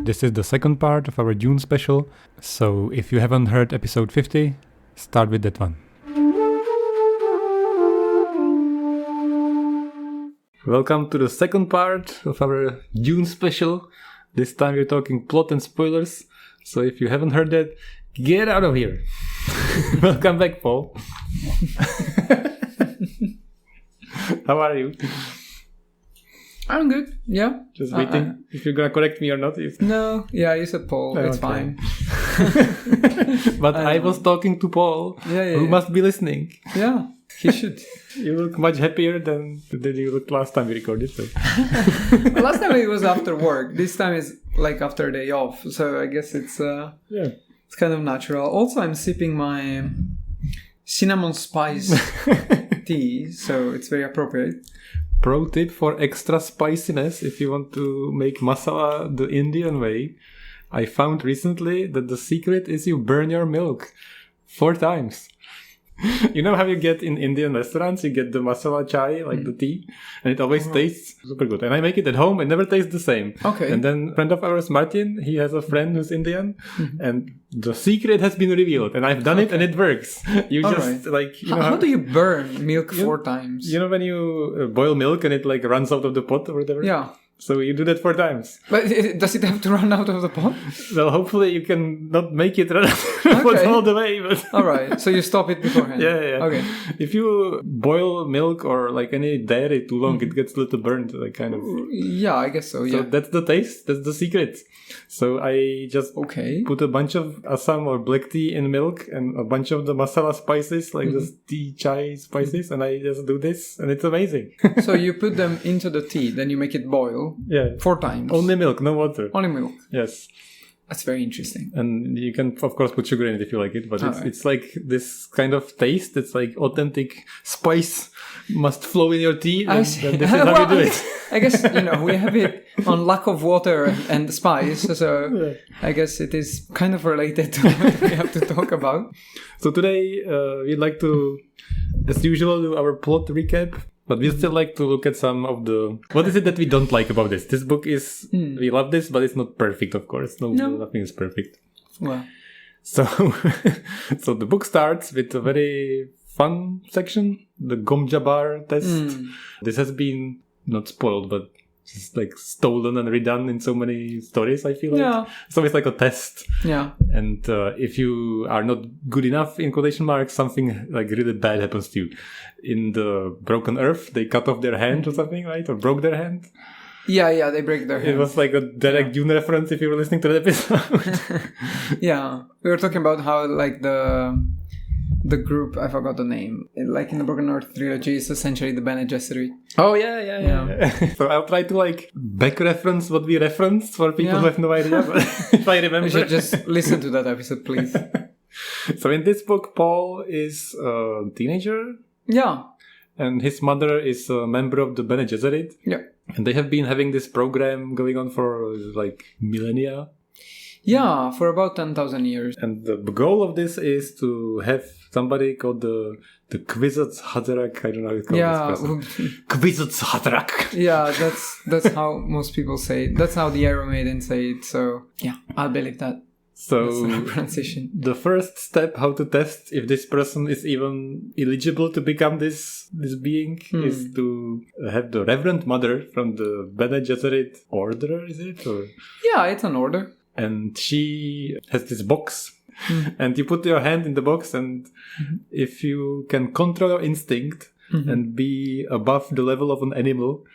This is the second part of our Dune special, so if you haven't heard episode 50, start with that one. Welcome to the second part of our Dune special. This time we're talking plot and spoilers, so if you haven't heard that, get out of here. Welcome back, Paul. How are you? I'm good, yeah. Just waiting if you're gonna correct me or not. No, yeah, you said Paul, it's fine. But I was talking to Paul, who must be listening. Yeah, he should. You look much happier than you looked last time we recorded. So. Well, last time it was after work. This time is like after a day off. So I guess it's it's kind of natural. Also, I'm sipping my cinnamon spice tea, so it's very appropriate. Pro tip for extra spiciness, if you want to make masala the Indian way, I found recently that the secret is you burn your milk 4 times. You know how you get in Indian restaurants, you get the masala chai, like the tea, and it always tastes super good. And I make it at home, it never tastes the same. Okay. And then a friend of ours, Martin, he has a friend who's Indian, and the secret has been revealed, and I've done it and it works. You just like... You know how do you burn milk 4 times? You know when you boil milk and it like runs out of the pot or whatever? Yeah. So you do that 4 times. But does it have to run out of the pot? Well, hopefully you can not make it run out of the pot all the way. But all right. So you stop it beforehand. Yeah. Okay. If you boil milk or like any dairy too long, it gets a little burnt, like kind of. Yeah, I guess so. Yeah. So that's the taste. That's the secret. So I just put a bunch of Assam or black tea in milk and a bunch of the masala spices, like the tea chai spices, and I just do this, and it's amazing. So you put them into the tea, then you make it boil. Yeah. 4 times. Only milk, no water. Only milk. Yes. That's very interesting. And you can, of course, put sugar in it if you like it, but it's like this kind of taste. It's like authentic spice must flow in your tea. I see. This is how you do it. I guess, we have it on lack of water and spice, so I guess it is kind of related to what we have to talk about. So today, we'd like to, as usual, do our plot recap. But we still like to look at some of the... What is it that we don't like about this? This book is... We love this, but it's not perfect, of course. No. Nothing is perfect. Well. So the book starts with a very fun section. The Gomjabar test. This has been not spoiled, but just like stolen and redone in so many stories, I feel like. Yeah. So it's like a test. Yeah. And if you are not good enough, in quotation marks, something like really bad happens to you. In the Broken Earth, they cut off their hand or something, right? Or broke their hand. Yeah, they break their hand. It was like a direct Dune reference if you were listening to that episode. Yeah. We were talking about how like the group, I forgot the name, like in the Broken Earth trilogy, is essentially the Bene Gesserit. Oh, yeah. So I'll try to like back reference what we referenced for people who have no idea, but if I remember. You should just listen to that episode, please. So in this book, Paul is a teenager. Yeah. And his mother is a member of the Bene Gesserit. Yeah. And they have been having this program going on for like millennia. Yeah, for about 10,000 years. And the goal of this is to have somebody called the Kwisatz Haderach. I don't know how it's called. Yeah, Kwisatz Haderach. Yeah, that's how most people say it. That's how the Iron Maiden say it. So yeah, I believe that. So the first step how to test if this person is even eligible to become this being is to have the Reverend Mother from the Bene Gesserit order, is it? Or? Yeah, it's an order. And she has this box. And you put your hand in the box, and if you can control your instinct and be above the level of an animal,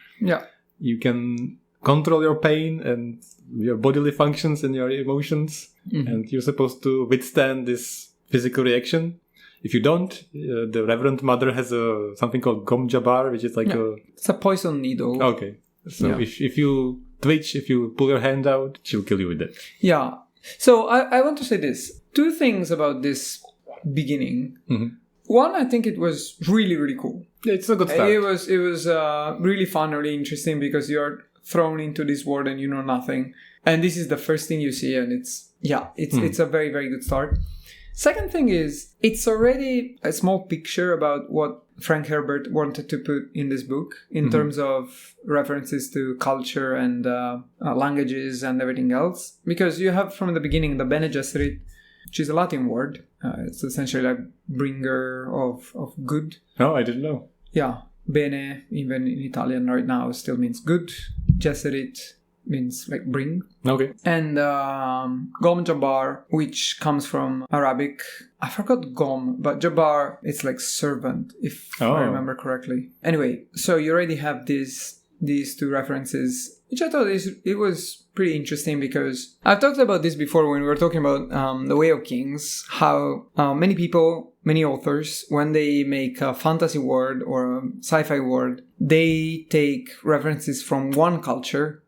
you can control your pain and your bodily functions and your emotions, and you're supposed to withstand this physical reaction. If you don't, the Reverend Mother has something called Gomjabar, which is like it's a poison needle. Okay. So if you twitch, if you pull your hand out, she'll kill you with that. Yeah. So I want to say this. 2 things about this beginning. One, I think it was really, really cool. Yeah, it's a good start. It was really fun, really interesting, because you're thrown into this world and you know nothing. And this is the first thing you see, and it's a very, very good start. Second thing is, it's already a small picture about what Frank Herbert wanted to put in this book in terms of references to culture and languages and everything else. Because you have from the beginning the Bene Gesserit, which is a Latin word. It's essentially like bringer of good. Oh, I didn't know. Yeah. Bene, even in Italian right now, still means good. Gesserit means like bring. Okay. And Gom Jabbar, which comes from Arabic. I forgot Gom, but Jabbar, it's like servant, if I remember correctly. Anyway, so you already have these two references, which I thought it was pretty interesting because I've talked about this before when we were talking about The Way of Kings, how many authors, when they make a fantasy world or a sci-fi world, they take references from one culture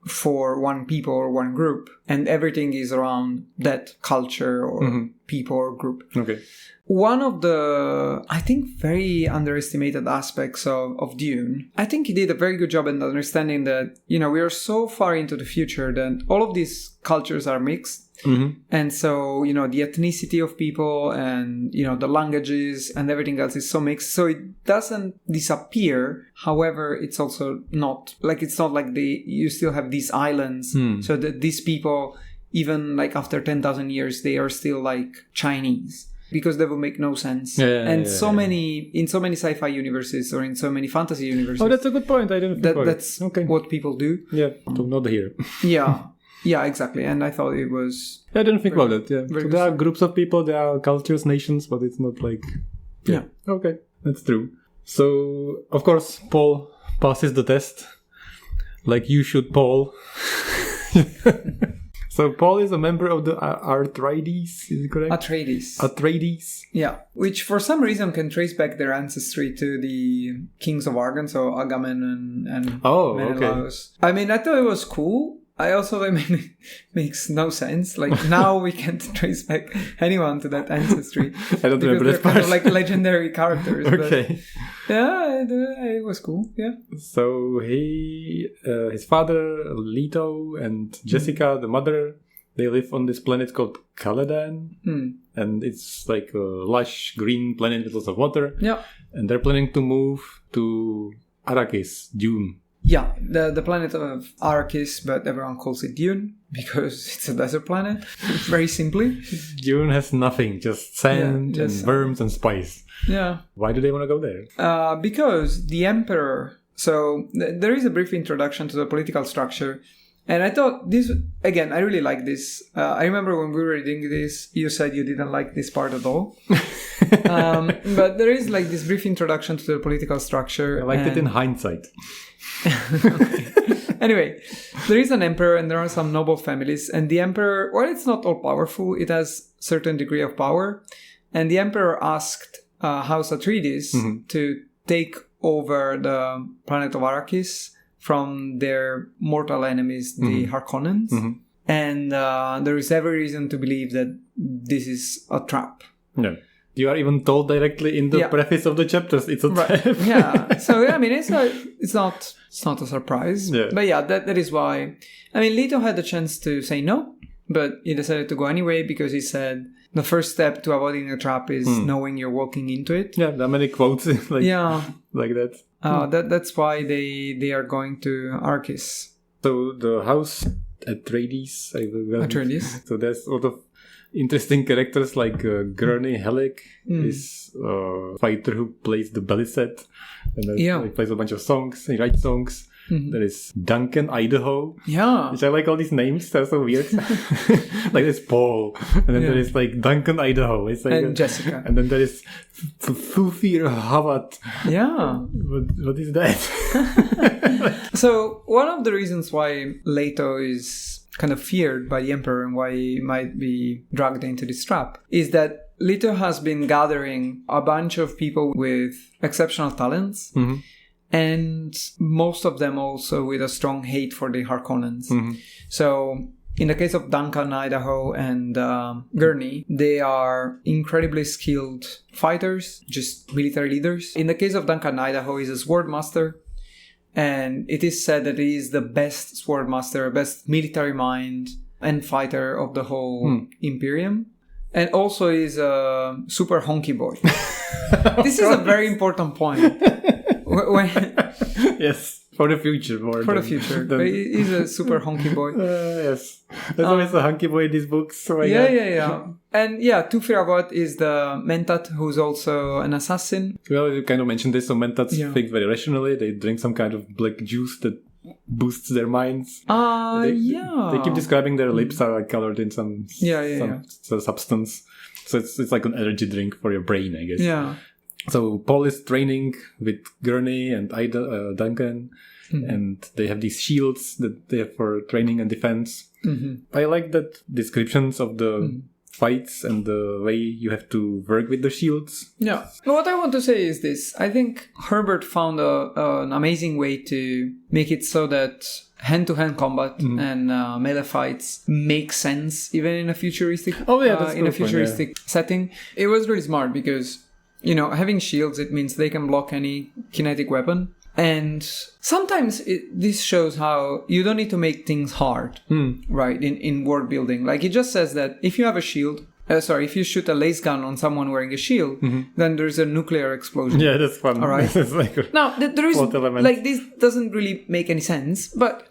for one people or one group, and everything is around that culture or people or group. Okay. One of the, I think, very underestimated aspects of Dune, I think he did a very good job in understanding that, we are so far into the future that all of these cultures are mixed. And so, the ethnicity of people and, the languages and everything else is so mixed. So it doesn't disappear. However, it's also not like you still have these islands. So that these people, even like after 10,000 years, they are still like Chinese. Because that would make no sense. In so many sci-fi universes or in so many fantasy universes. Oh, that's a good point. I didn't think about that's what people do. Yeah, not here. Yeah, exactly. And I thought it was... I didn't think about it, yeah. So there are groups of people, there are cultures, nations, but it's not like... Yeah. Okay, that's true. So, of course, Paul passes the test. Like you should, Paul. So Paul is a member of the Atreides, is it correct? Atreides. Yeah, which for some reason can trace back their ancestry to the kings of Argon, so Agamemnon and Menelaus. Okay. I mean, I thought it was cool. I also thought it makes no sense. Like now we can't trace back anyone to that ancestry. I don't remember this part. Kind of like legendary characters. Okay. But yeah, it was cool. Yeah. So his father, Leto, and Jessica, the mother, they live on this planet called Caladan. And it's like a lush green planet with lots of water. Yeah. And they're planning to move to Arrakis, Dune. Yeah, the planet of Arrakis, but everyone calls it Dune because it's a desert planet, very simply. Dune has nothing, just sand and worms and spice. Yeah. Why do they want to go there? Because the Emperor... So there is a brief introduction to the political structure. And I thought this... Again, I really like this. I remember when we were reading this, you said you didn't like this part at all. But there is like this brief introduction to the political structure. I liked it in hindsight. Anyway, there is an emperor and there are some noble families, and the emperor, well, it's not all powerful, it has certain degree of power, and the emperor asked House Atreides to take over the planet of Arrakis from their mortal enemies, the Harkonnens, and there is every reason to believe that this is a trap. Yeah. You are even told directly in the preface of the chapters it's a trap. Yeah. So I mean, it's not a surprise. Yeah. But yeah, that is why. I mean, Leto had the chance to say no, but he decided to go anyway because he said the first step to avoiding a trap is knowing you're walking into it. Yeah, there are many quotes like that. That's why they are going to Arrakis. So the house Atreides. So there's a lot of interesting characters like Gurney Halleck is a fighter who plays the Belisette, and he plays a bunch of songs, he writes songs. There is Duncan Idaho, which I like all these names, they're so weird. Like there's Paul, and then there is like Duncan Idaho, it's like and Jessica, and then there is Thufir Hawat. What is that? So one of the reasons why Leto is kind of feared by the emperor and why he might be dragged into this trap is that Leto has been gathering a bunch of people with exceptional talents, and most of them also with a strong hate for the Harkonnens. So in the case of Duncan Idaho and Gurney, they are incredibly skilled fighters, just military leaders. In the case of Duncan Idaho, he's a sword master. And it is said that he is the best sword master, best military mind and fighter of the whole Imperium. And also is a super honky boy. This is a very important point. Yes, for the future more. For the future. But he's a super honky boy. Yes. There's always a honky boy in these books. So yeah. And Tu Firagot is the Mentat who's also an assassin. Well, you kind of mentioned this. So Mentats think very rationally. They drink some kind of black juice that boosts their minds. They keep describing their lips are like colored in some substance. So it's like an energy drink for your brain, I guess. Yeah. So Paul is training with Gurney and Duncan, and they have these shields that they have for training and defense. Mm-hmm. I like that descriptions of the fights and the way you have to work with the shields. Yeah. What I want to say is this. I think Herbert found an amazing way to make it so that hand-to-hand combat and melee fights make sense even in a futuristic setting. It was really smart because, having shields, it means they can block any kinetic weapon. And sometimes this shows how you don't need to make things hard, right, in world building. Like it just says that if you have a shield, if you shoot a laser gun on someone wearing a shield, then there's a nuclear explosion. Yeah, that's fun. All right. Now, there is, this doesn't really make any sense, but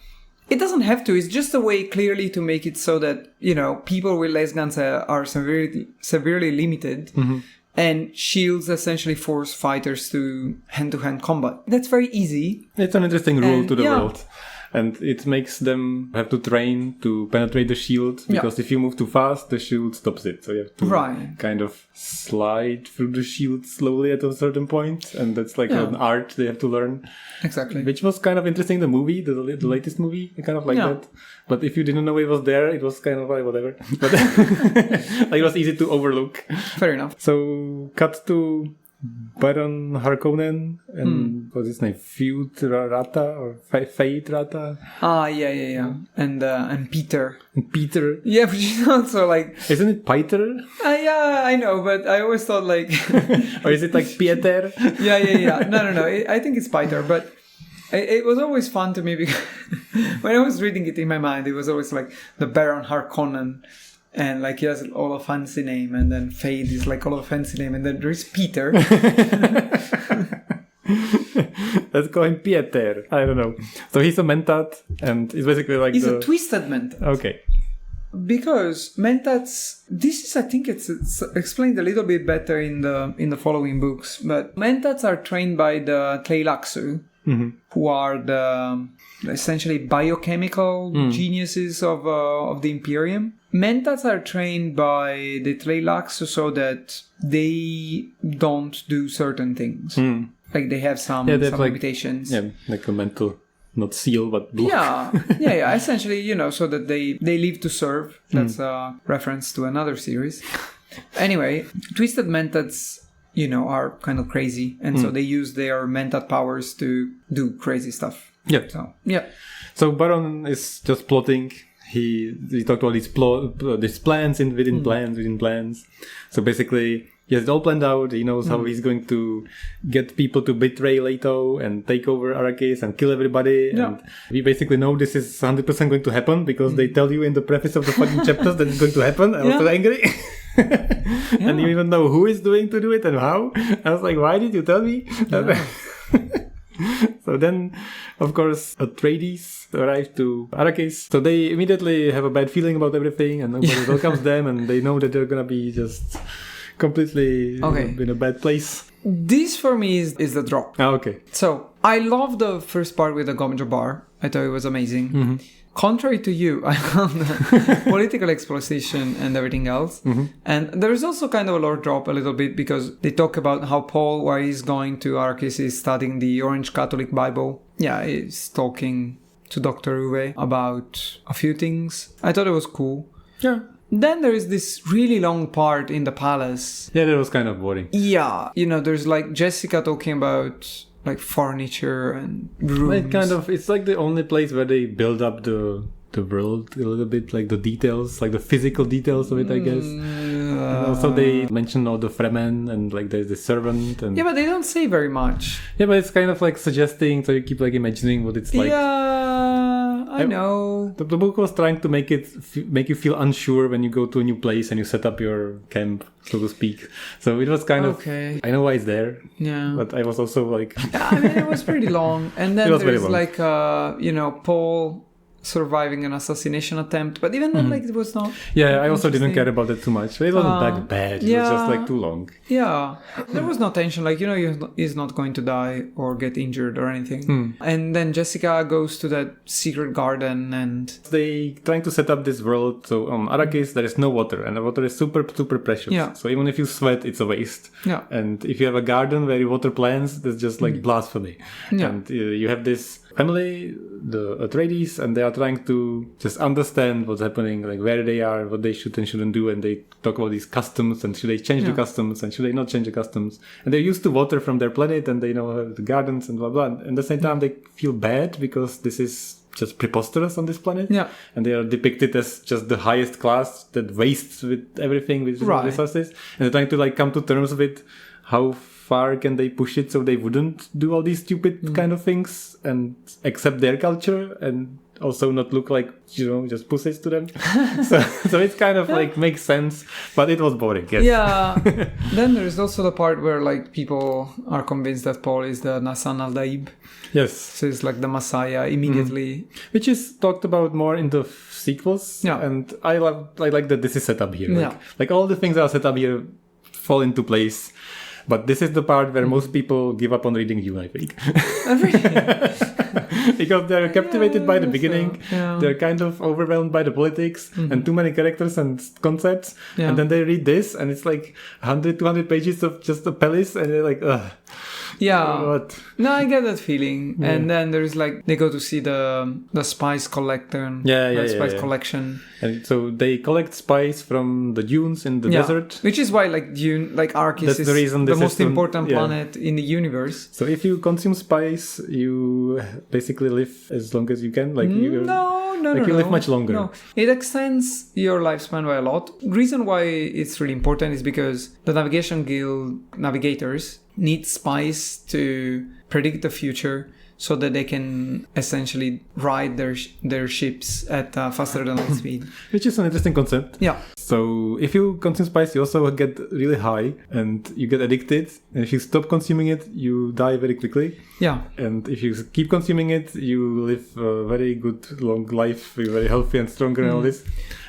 it doesn't have to. It's just a way clearly to make it so that, people with laser guns are severely limited. Mm-hmm. And shields essentially force fighters to hand-to-hand combat. That's very easy. It's an interesting rule to the world. And it makes them have to train to penetrate the shield. Because if you move too fast, the shield stops it. So you have to kind of slide through the shield slowly at a certain point. And that's like an art they have to learn. Exactly. Which was kind of interesting, the movie, the latest movie. I kind of like that. But if you didn't know it was there, it was kind of like whatever. But it was easy to overlook. Fair enough. So, cut to Baron Harkonnen and what's his name? Feud Rata or Fate Rata? Yeah. And Peter. Peter. Yeah, but also like... Isn't it Peter? Yeah, I know, but I always thought like... Or is it like Pieter? Yeah. No. I think it's Peter, but... It was always fun to me because when I was reading it in my mind, it was always like the Baron Harkonnen, and like he has all a fancy name, and then Fade is like all a fancy name, and then there's Peter. Let's call him Pieter. I don't know. So he's a Mentat, and it's basically like he's a twisted Mentat. Okay. Because Mentats, I think it's explained a little bit better in the following books, but Mentats are trained by the Tleilaxu. Mm-hmm. Who are the essentially biochemical geniuses of the Imperium. Mentats are trained by the Tleilaxu so that they don't do certain things. Like they have some limitations. Like a mental, not seal, but block. Yeah. Essentially, so that they live to serve. That's a reference to another series. Anyway, Twisted Mentats... are kind of crazy. And so they use their Mentat powers to do crazy stuff. Yeah. So Baron is just plotting. He talked about these plans within plans. So basically, he has it all planned out. He knows how he's going to get people to betray Leto and take over Arrakis and kill everybody. Yeah. And we basically know this is 100% going to happen because they tell you in the preface of the fucking chapters that it's going to happen. I was so angry. And you even know who is doing to do it and how. I was like, why did you tell me? So then, of course, Atreides arrive to Arrakis. So they immediately have a bad feeling about everything and nobody welcomes them and they know that they're gonna be just completely in a bad place. This for me is the drop. Okay. So I love the first part with the Gom Jabbar. I thought it was amazing. Mm-hmm. Contrary to you, I found political exploitation and everything else. Mm-hmm. And there is also kind of a lore drop a little bit because they talk about how Paul, while he's going to Arrakis, is studying the Orange Catholic Bible. Yeah, he's talking to Dr. Uwe about a few things. I thought it was cool. Yeah. Then there is this really long part in the palace. Yeah, that was kind of boring. Yeah. There's like Jessica talking about... like furniture and rooms. It's like the only place where they build up the world a little bit, like the details, like the physical details of it, I guess. And also they mention all the Fremen and like there's the servant. And yeah, but they don't say very much. Yeah, but it's kind of like suggesting, so you keep like imagining what it's like. Yeah, I know. The book was trying to make you feel unsure when you go to a new place and you set up your camp, so to speak. So it was kind of... I know why it's there. Yeah. But I was also like... I mean, it was pretty long. And then there's like, Paul surviving an assassination attempt, but even then, like, it was not. Yeah, I also didn't care about it too much. It wasn't that bad. It was just like too long. Yeah, there was no tension. Like, he's not going to die or get injured or anything. And then Jessica goes to that secret garden, and they trying to set up this world. So on Arrakis, there is no water, and the water is super, super precious. Yeah. So even if you sweat, it's a waste. Yeah. And if you have a garden where you water plants, that's just like blasphemy. Yeah. And you have this family, the Atreides, and they are trying to just understand what's happening, like where they are, what they should and shouldn't do, and they talk about these customs, and should they change the customs, and should they not change the customs. And they're used to water from their planet, and they know the gardens and blah blah. And at the same time, they feel bad because this is just preposterous on this planet. Yeah. And they are depicted as just the highest class that wastes with everything, with resources. And they're trying to like come to terms with how far can they push it so they wouldn't do all these stupid kind of things and accept their culture and also not look like, just pussies to them. so it's kind of like makes sense, but it was boring. Yes. Yeah. Then there's also the part where like people are convinced that Paul is the Nassan al-Daib. Yes. So it's like the Messiah immediately. Which is talked about more in the sequels. Yeah. And I like that this is set up here. Like all the things that are set up here fall into place. But this is the part where most people give up on reading Dune, I think. Because they're captivated by the beginning. So. Yeah. They're kind of overwhelmed by the politics and too many characters and concepts. Yeah. And then they read this and it's like 100, 200 pages of just a palace and they're like, ugh. Yeah. What? No, I get that feeling. Yeah. And then there's like, they go to see the spice collector. Spice collection. And so they collect spice from the dunes in the desert. Which is why like Dune, like Arrakis is the most important planet in the universe. So if you consume spice, you basically live as long as you can. Like you live much longer. No, it extends your lifespan by a lot. Reason why it's really important is because the Navigation Guild navigators need spice to predict the future so that they can essentially ride their ships at faster than light speed. Which is an interesting concept. Yeah. So if you consume spice, you also get really high and you get addicted. And if you stop consuming it, you die very quickly. Yeah. And if you keep consuming it, you live a very good, long life. You're very healthy and stronger and all this.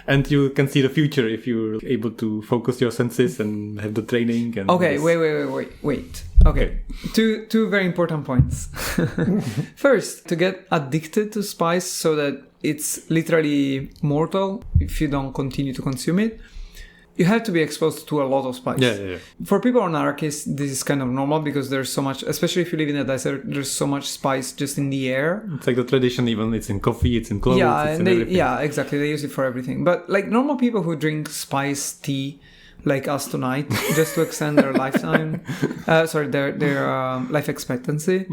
And you can see the future if you're able to focus your senses and have the training. And okay, wait. Okay, two very important points. First, to get addicted to spice so that it's literally mortal if you don't continue to consume it, you have to be exposed to a lot of spice. Yeah. For people on Arrakis, this is kind of normal because there's so much, especially if you live in the desert, there's so much spice just in the air. It's like the tradition even, it's in coffee, it's in clothes, it's in everything. Yeah, exactly. They use it for everything. But like normal people who drink spice tea, like us tonight, just to extend their lifetime, their life expectancy,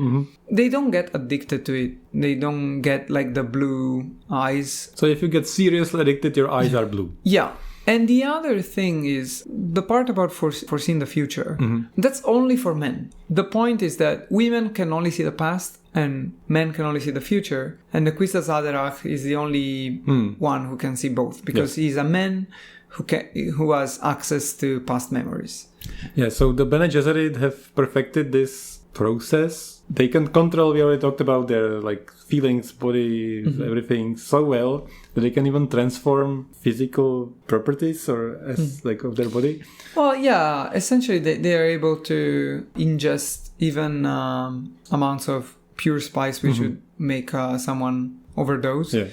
they don't get addicted to it. They don't get like the blue eyes. So if you get seriously addicted, your eyes are blue. Yeah. And the other thing is the part about foreseeing the future. That's only for men. The point is that women can only see the past and men can only see the future. And the Kwisatz Haderach is the only one who can see both because he's a man who has access to past memories. Yeah, so the Bene Gesserit have perfected this process. They can control, we already talked about their like feelings, body, everything so well that they can even transform physical properties or as like of their body. Well, yeah, essentially they are able to ingest even amounts of pure spice which would make someone overdose. Yeah.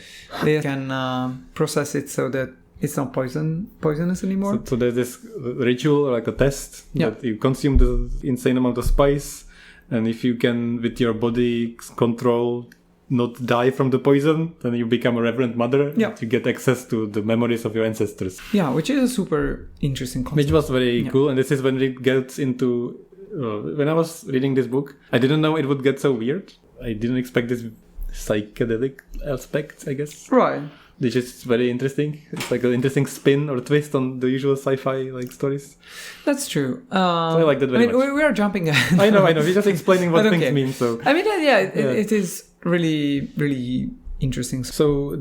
They can process it so that it's not poisonous anymore. So there's this ritual, like a test, that you consume the insane amount of spice, and if you can, with your body control, not die from the poison, then you become a Reverend Mother. Yeah. You get access to the memories of your ancestors. Yeah, which is a super interesting concept. Which was very cool, and this is when it gets into... when I was reading this book, I didn't know it would get so weird. I didn't expect this psychedelic aspect, I guess. Right. Which is very interesting. It's like an interesting spin or twist on the usual sci-fi like stories. That's true. So I like that very much. We are jumping ahead. I know. We're just explaining what things mean. So I mean, it is really, really interesting. So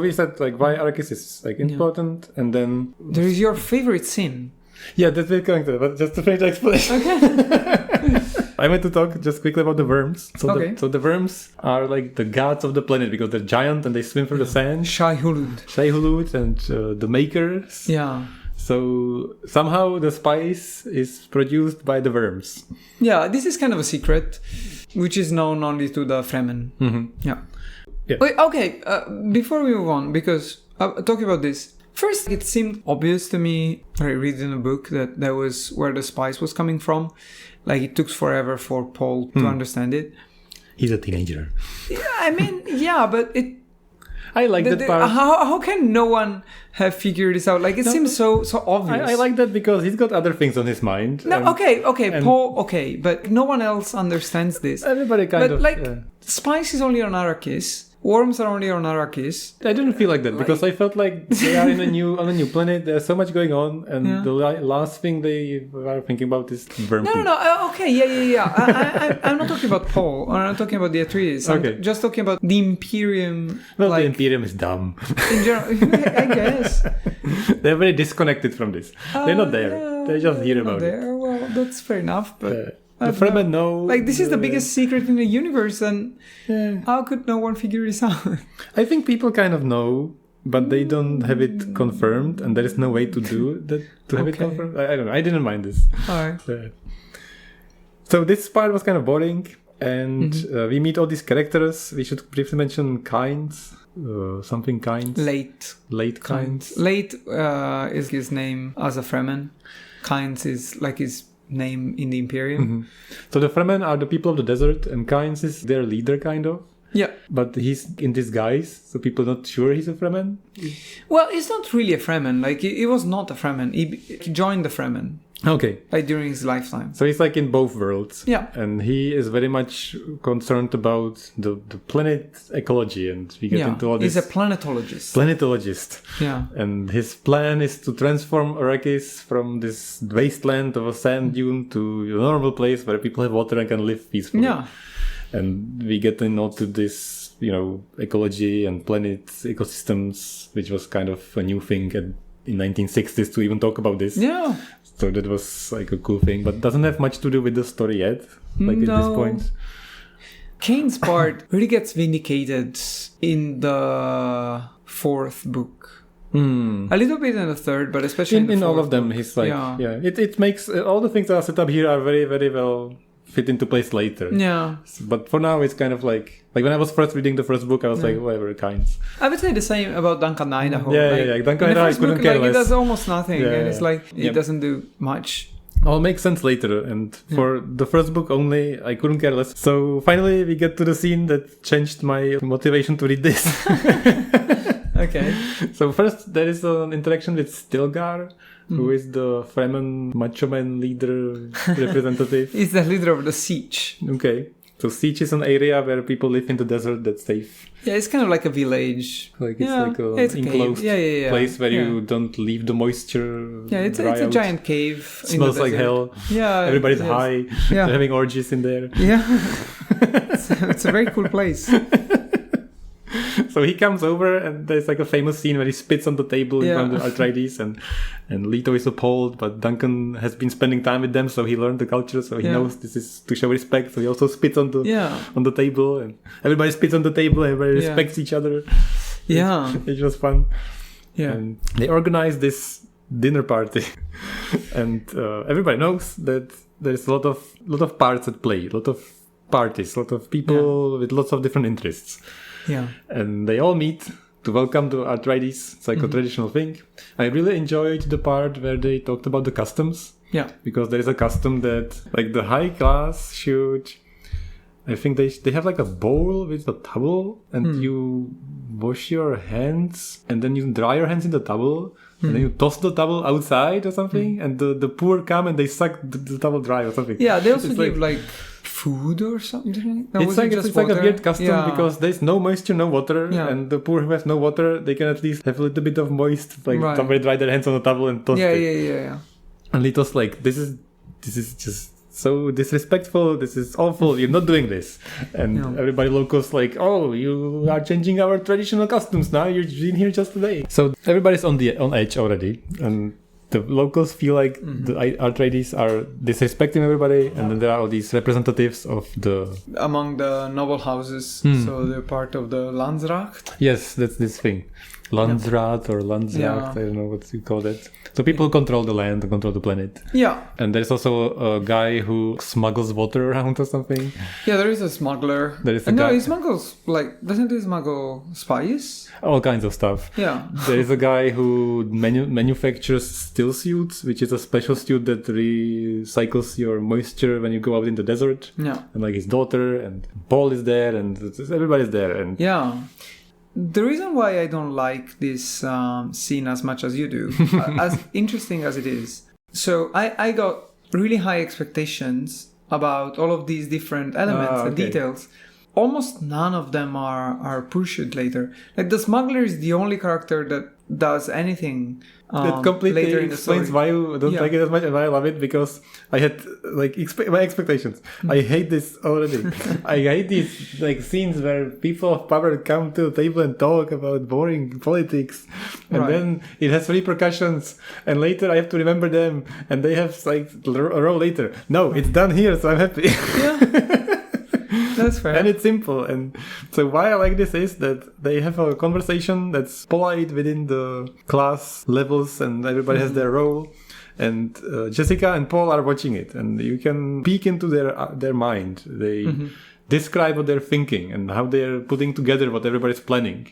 we said like why Arrakis is like important, and then there is your favorite scene. Yeah, that's very connected, but just to finish the explanation. Okay. I meant to talk just quickly about the worms. So the worms are like the gods of the planet because they're giant and they swim through the sand. Shai Hulud and the makers. Yeah. So somehow the spice is produced by the worms. Yeah, this is kind of a secret, which is known only to the Fremen. Mm-hmm. Yeah. Wait, okay, before we move on, because talking about this, first it seemed obvious to me, I read in a book, that that was where the spice was coming from. Like, it took forever for Paul to understand it. He's a teenager. Yeah, I mean, yeah, but it... I like that part. How can no one have figured this out? Like, it seems so obvious. I like that because he's got other things on his mind. No, Paul, but no one else understands this. Everybody kind of... But, like, spice is only on Arrakis. Worms are only on Arrakis. I didn't feel like that because I felt like they are on a new planet. There's so much going on, and the last thing they are thinking about is worm. No. Okay, yeah. I'm not talking about Paul. I'm not talking about the Atreides. I'm just talking about the Imperium. Well, the Imperium is dumb. In general, I guess. They're very disconnected from this. They're not there. Yeah, they just hear about it. Well, that's fair enough, but... The Fremen know. Like, this is the biggest secret in the universe, and how could no one figure this out? I think people kind of know, but they don't have it confirmed, and there is no way to do that, to have it confirmed. I don't know. I didn't mind this. Alright. So this part was kind of boring, and we meet all these characters. We should briefly mention Kynes. Something Kynes. Late Kynes. Late is his name as a Fremen. Kynes is like his name in the Imperium. Mm-hmm. So the Fremen are the people of the desert, and Kynes is their leader, kind of. Yeah. But he's in disguise, so people are not sure he's a Fremen. Well, he's not really a Fremen. Like, he was not a Fremen. He joined the Fremen. Okay. Like, during his lifetime. So he's like in both worlds. Yeah. And he is very much concerned about the planet ecology, and we get into all this. He's a planetologist. Yeah. And his plan is to transform Arrakis from this wasteland of a sand dune to a normal place where people have water and can live peacefully. Yeah. And we get into this, ecology and planet ecosystems, which was kind of a new thing in 1960s to even talk about this. Yeah. So that was like a cool thing, but doesn't have much to do with the story yet, at this point. Kane's part really gets vindicated in the fourth book. A little bit in the third, but especially in all of them, he's like, it makes all the things that are set up here are very, very well fit into place later. Yeah. But for now, it's kind of like when I was first reading the first book, I was like, whatever, Kynes. I would say the same about Duncan Idaho. Yeah. Duncan Idaho, I couldn't care less. It does almost nothing, and it's like, it doesn't do much. All makes sense later, and for the first book only, I couldn't care less. So finally, we get to the scene that changed my motivation to read this. Okay. So first, there is an interaction with Stilgar, who is the Fremen macho man leader representative. He's the leader of the Siege. Okay. So Siege is an area where people live in the desert that's safe. Yeah, it's kind of like a village. Like it's like an enclosed place where you don't leave the moisture. Yeah, it's a giant cave. It smells like hell. Yeah. Everybody's high. Yeah. They're having orgies in there. Yeah. It's a very cool place. So he comes over, and there's like a famous scene where he spits on the table in front of Atreides, and Leto is appalled, but Duncan has been spending time with them, so he learned the culture, so he knows this is to show respect, so he also spits on the table, and everybody spits on the table, everybody respects each other. Yeah. It was fun. Yeah. And they organized this dinner party, and everybody knows that there's a lot of parts at play, a lot of parties, a lot of people with lots of different interests. Yeah. And they all meet to welcome the Atreides. It's like a traditional thing. I really enjoyed the part where they talked about the customs. Yeah. Because there is a custom that, like, the high class should... I think they have like a bowl with a towel, and you wash your hands, and then you dry your hands in the towel, and then you toss the towel outside or something, and the poor come and they suck the towel dry or something. Yeah, they also give like food or something. No, it's like a weird custom because there's no moisture, no water, and the poor who has no water, they can at least have a little bit of moist, like somebody dry their hands on the towel and toss it. Yeah. And Leto's like, this is just so disrespectful. This is awful. You're not doing this. And everybody locals like, oh, you are changing our traditional customs now. You've been here just today. So everybody's on edge already. And the locals feel like our tradies are disrespecting everybody, and then there are all these representatives of among the noble houses, so they're part of the Landsraad. Yes, that's this thing. Landsraad or Landsraad, I don't know what you call that. So people control the land and control the planet. Yeah. And there's also a guy who smuggles water around or something. Yeah, there is a smuggler. There is a guy. No, he smuggles, doesn't he smuggle spice? All kinds of stuff. Yeah. There is a guy who manufactures still suits, which is a special suit that recycles your moisture when you go out in the desert. Yeah. And like his daughter, and Paul is there, and everybody's there. And yeah. The reason why I don't like this scene as much as you do, as interesting as it is, so I got really high expectations about all of these different elements and details. Almost none of them are pushed later. Like the smuggler is the only character that does anything that completely later in the explains story. why you don't like it as much, and why I love it, because I had like my expectations. I hate this already. I hate these like scenes where people of power come to the table and talk about boring politics, and then it has repercussions, and later I have to remember them, and they have like a role later. No, it's done here, so I'm happy. Yeah. That's fair. And it's simple. And so why I like this is that they have a conversation that's polite within the class levels, and everybody has their role. And Jessica and Paul are watching it, and you can peek into their mind. They describe what they're thinking and how they're putting together what everybody's planning.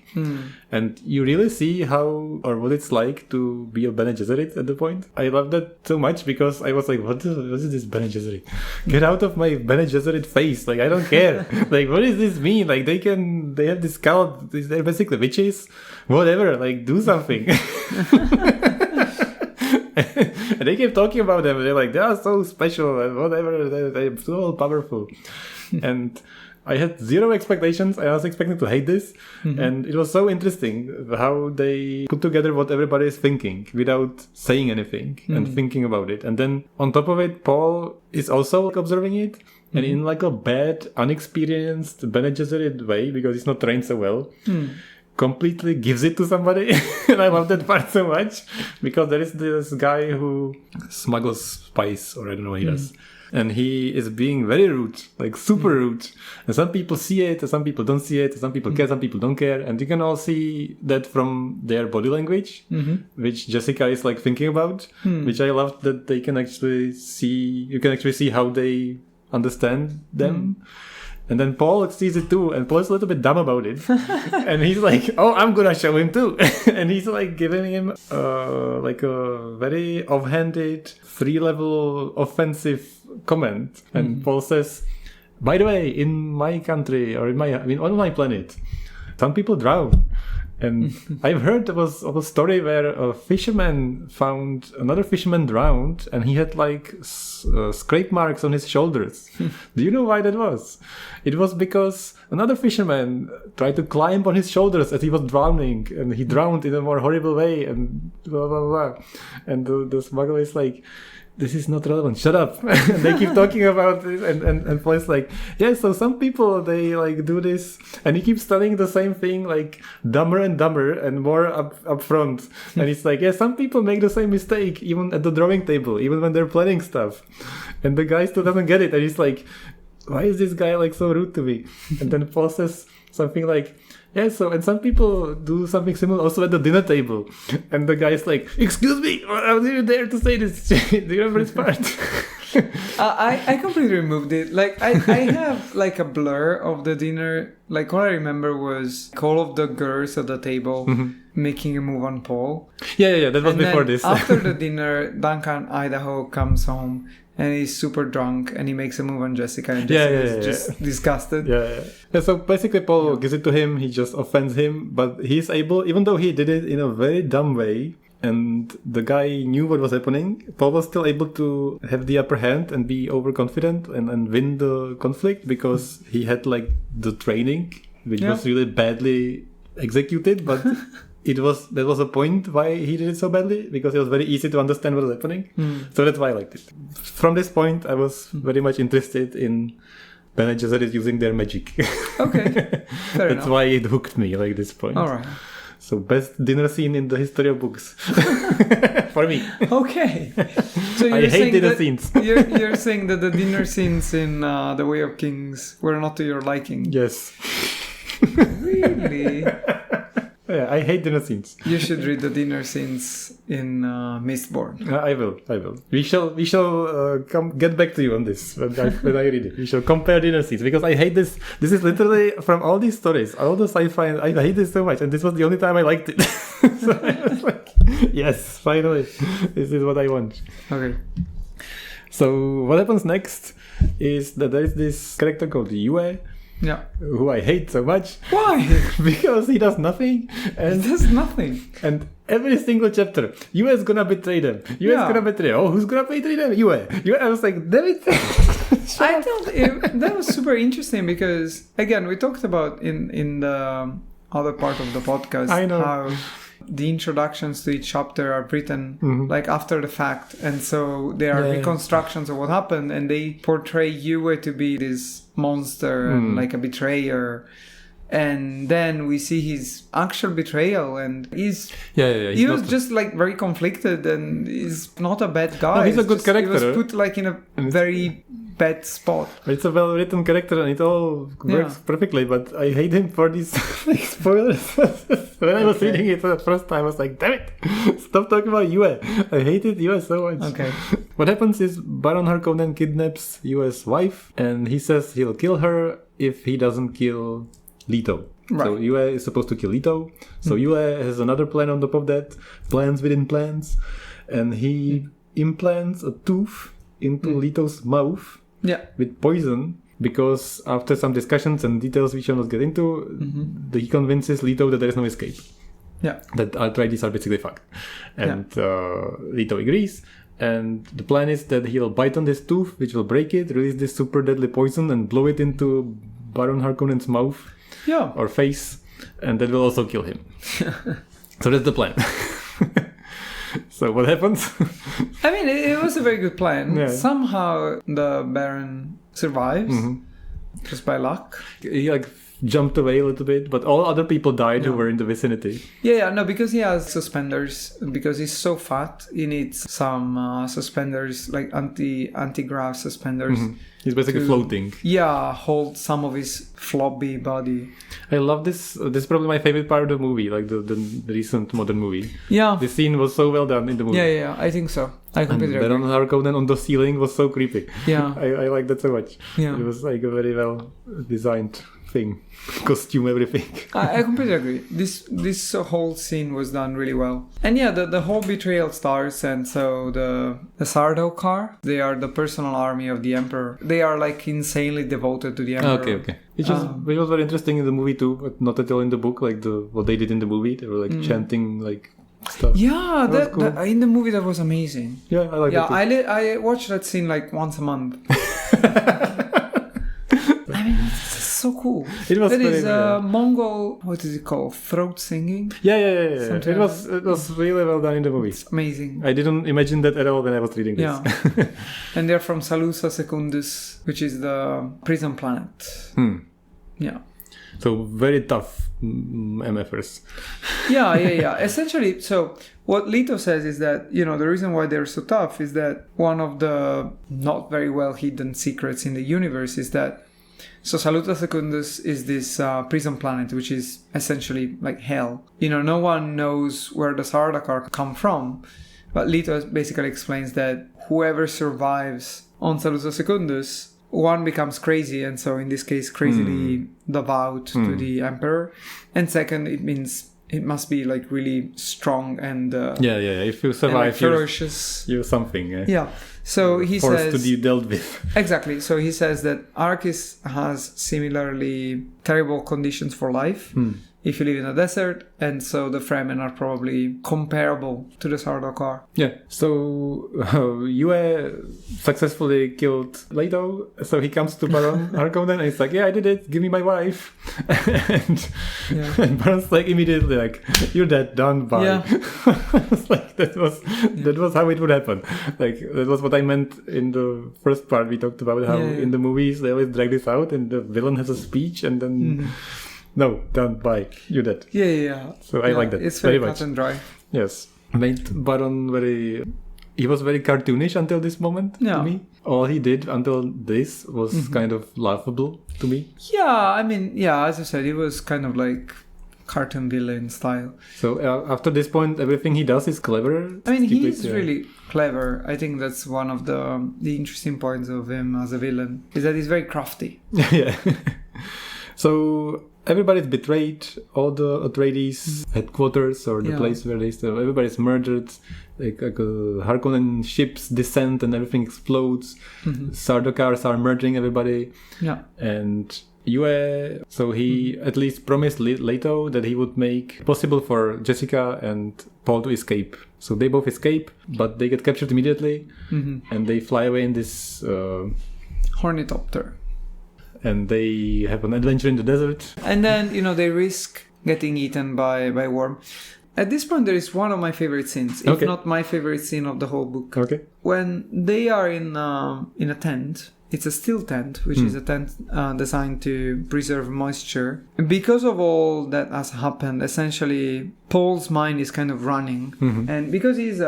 And you really see how, or what it's like to be a Bene Gesserit at the point. I love that so much, because I was like, what is this Bene Gesserit? Get out of my Bene Gesserit face. Like, I don't care. Like, what does this mean? Like, they have this cult. They're basically witches. Whatever. Like, do something. And they keep talking about them. They're like, they are so special and whatever. They're so powerful. And I had zero expectations. I was expecting to hate this. And it was so interesting how they put together what everybody is thinking without saying anything and thinking about it. And then on top of it, Paul is also observing it. And in like a bad, unexperienced Bene Gesserit way, because he's not trained so well, completely gives it to somebody. And I love that part so much, because there is this guy who smuggles spice, or I don't know what he does. And he is being very rude, like super rude. And some people see it, and some people don't see it, and some people care, some people don't care. And you can all see that from their body language, which Jessica is like thinking about, which I love that they can actually see, you can actually see how they understand them. And then Paul sees it too, and Paul's a little bit dumb about it. And he's like, oh, I'm gonna show him too. And he's like giving him like a very offhanded 3-level offensive comment. And Paul says, by the way, in my country, or on my planet, some people drown. And I've heard of a story where a fisherman found another fisherman drowned, and he had like scrape marks on his shoulders. Do you know why that was? It was because another fisherman tried to climb on his shoulders as he was drowning, and he drowned in a more horrible way, and blah, blah, blah. And the smuggler is like, this is not relevant, shut up. And they keep talking about it, and Paul's like, yeah, so some people, they like do this, and he keeps telling the same thing, like dumber and dumber and more up front. And it's like, yeah, some people make the same mistake even at the drawing table, even when they're planning stuff. And the guy still doesn't get it, and he's like, why is this guy like so rude to me? And then Paul says something like, yeah, so, and some people do something similar also at the dinner table. And the guy's like, excuse me, how do you dare to say this? Do you remember this part? I completely removed it. Like, I have like a blur of the dinner. Like, all I remember was all of the girls at the table making a move on Paul. Yeah, that was before this. After the dinner, Duncan Idaho comes home. And he's super drunk, and he makes a move on Jessica, and Jessica is just disgusted. Yeah, so basically Paul gives it to him, he just offends him, but he's able, even though he did it in a very dumb way, and the guy knew what was happening, Paul was still able to have the upper hand and be overconfident and win the conflict, because he had like the training, which was really badly executed, but there was a point why he did it so badly, because it was very easy to understand what was happening. So that's why I liked it. From this point, I was very much interested in Bene Gesserit using their magic. Okay, fair That's why it hooked me, like this point. All right. So best dinner scene in the history of books for me. Okay. So I hate dinner scenes. you're saying that the dinner scenes in The Way of Kings were not to your liking. Yes. Really? Yeah, I hate dinner scenes. You should read the dinner scenes in Mistborn. I will. We shall get back to you on this when I read it. We shall compare dinner scenes, because I hate this. This is literally from all these stories, all the sci-fi. I hate this so much, and this was the only time I liked it. So I was like, yes, finally, this is what I want. Okay. So what happens next is that there is this character called Yue. Yeah. Who I hate so much. Why? Because he does nothing. And he does nothing. And every single chapter, Yue is gonna betray them. Yue is gonna betray them. Oh, who's gonna betray them? Yue. I was like, damn it. I thought that was super interesting, because, again, we talked about in the other part of the podcast how the introductions to each chapter are written like after the fact, and so there are reconstructions of what happened, and they portray Yue to be this monster and like a betrayer, and then we see his actual betrayal, and he's was just like very conflicted, and he's not a bad guy. No, he's a good character. He was put like in a very bad spot. It's a well-written character, and it all works perfectly, but I hate him for these spoilers. When I was reading it for the first time, I was like, damn it, stop talking about Yue. I hated Yue so much. Okay. What happens is Baron Harkonnen kidnaps Yue's wife, and he says he'll kill her if he doesn't kill Leto. Right. So Yue is supposed to kill Leto. So Yue has another plan on top of that, plans within plans, and he implants a tooth into Leto's mouth with poison, because after some discussions and details we shall not get into, he convinces Leto that there is no escape. Yeah. That Atreides are basically fucked. And Leto agrees. And the plan is that he'll bite on this tooth, which will break it, release this super deadly poison, and blow it into Baron Harkonnen's mouth or face, and that will also kill him. So that's the plan. So what happens? I mean, it was a very good plan. Yeah. Somehow the Baron survives, just by luck. He jumped away a little bit, but all other people died who were in the vicinity. No, because he has suspenders. Because he's so fat, he needs some suspenders, like anti-grav suspenders. He's basically floating. Yeah, hold some of his floppy body. I love this. This is probably my favorite part of the movie, like the recent modern movie. Yeah. The scene was so well done in the movie. Yeah, I think so. I completely agree. Baron Harkonnen on the ceiling was so creepy. Yeah. I like that so much. Yeah. It was like a very well designed thing. Costume, everything. I completely agree. This whole scene was done really well. And the whole betrayal starts, and so the Sardaukar, they are the personal army of the Emperor. They are like insanely devoted to the Emperor. Okay. It was very interesting in the movie too, but not at all in the book, like what they did in the movie. They were like chanting like stuff. Yeah, that in the movie that was amazing. Yeah, I like it too. I watch that scene like once a month. I mean, it's so cool. It was Mongol, what is it called? Throat singing? Yeah. It was really well done in the movie. It's amazing. I didn't imagine that at all when I was reading this. Yeah. And they're from Salusa Secundus, which is the prison planet. Yeah. So very tough MFers. Yeah. Essentially, so what Leto says is that, the reason why they're so tough is that one of the not very well hidden secrets in the universe is that Salusa Secundus is this prison planet, which is essentially like hell. No one knows where the Sardaukar come from, but Leto basically explains that whoever survives on Salusa Secundus, one becomes crazy, and so in this case crazily devout to the Emperor, and second, it means it must be like really strong and if you survive, ferocious, you're something. Yeah. So he says forced to be dealt with. Exactly. So he says that Arrakis has similarly terrible conditions for life. if you live in a desert, and so the Fremen are probably comparable to the Sardaukar. Yeah, so Yue successfully killed Leto, so he comes to Baron Harkonnen and he's like, yeah, I did it, give me my wife. and Baron's like immediately like, you're dead, done, bye. Yeah. It's like that was how it would happen. Like that was what I meant in the first part. We talked about how in the movies they always drag this out and the villain has a speech and then no, done, bye, you're dead. Yeah. So I like that. It's very cut and dry. Yes. Made Baron he was very cartoonish until this moment to me. All he did until this was kind of laughable to me. Yeah, I mean, as I said, it was kind of like cartoon villain style. So after this point, everything he does is clever. I mean, he's really clever. I think that's one of the interesting points of him as a villain, is that he's very crafty. Yeah. So everybody's betrayed, all the Atreides headquarters or the place where they stay. Everybody's murdered. Like Harkonnen ships descend and everything explodes. Sardaukars are murdering everybody. Yeah. And Yue, so he at least promised Leto that he would make possible for Jessica and Paul to escape. So they both escape, but they get captured immediately, and they fly away in this Hornitopter. And they have an adventure in the desert. And then, they risk getting eaten by worm. At this point, there is one of my favorite scenes, if not my favorite scene of the whole book. Okay. When they are in a tent. It's a steel tent, which is a tent designed to preserve moisture. Because of all that has happened, essentially, Paul's mind is kind of running. And because he's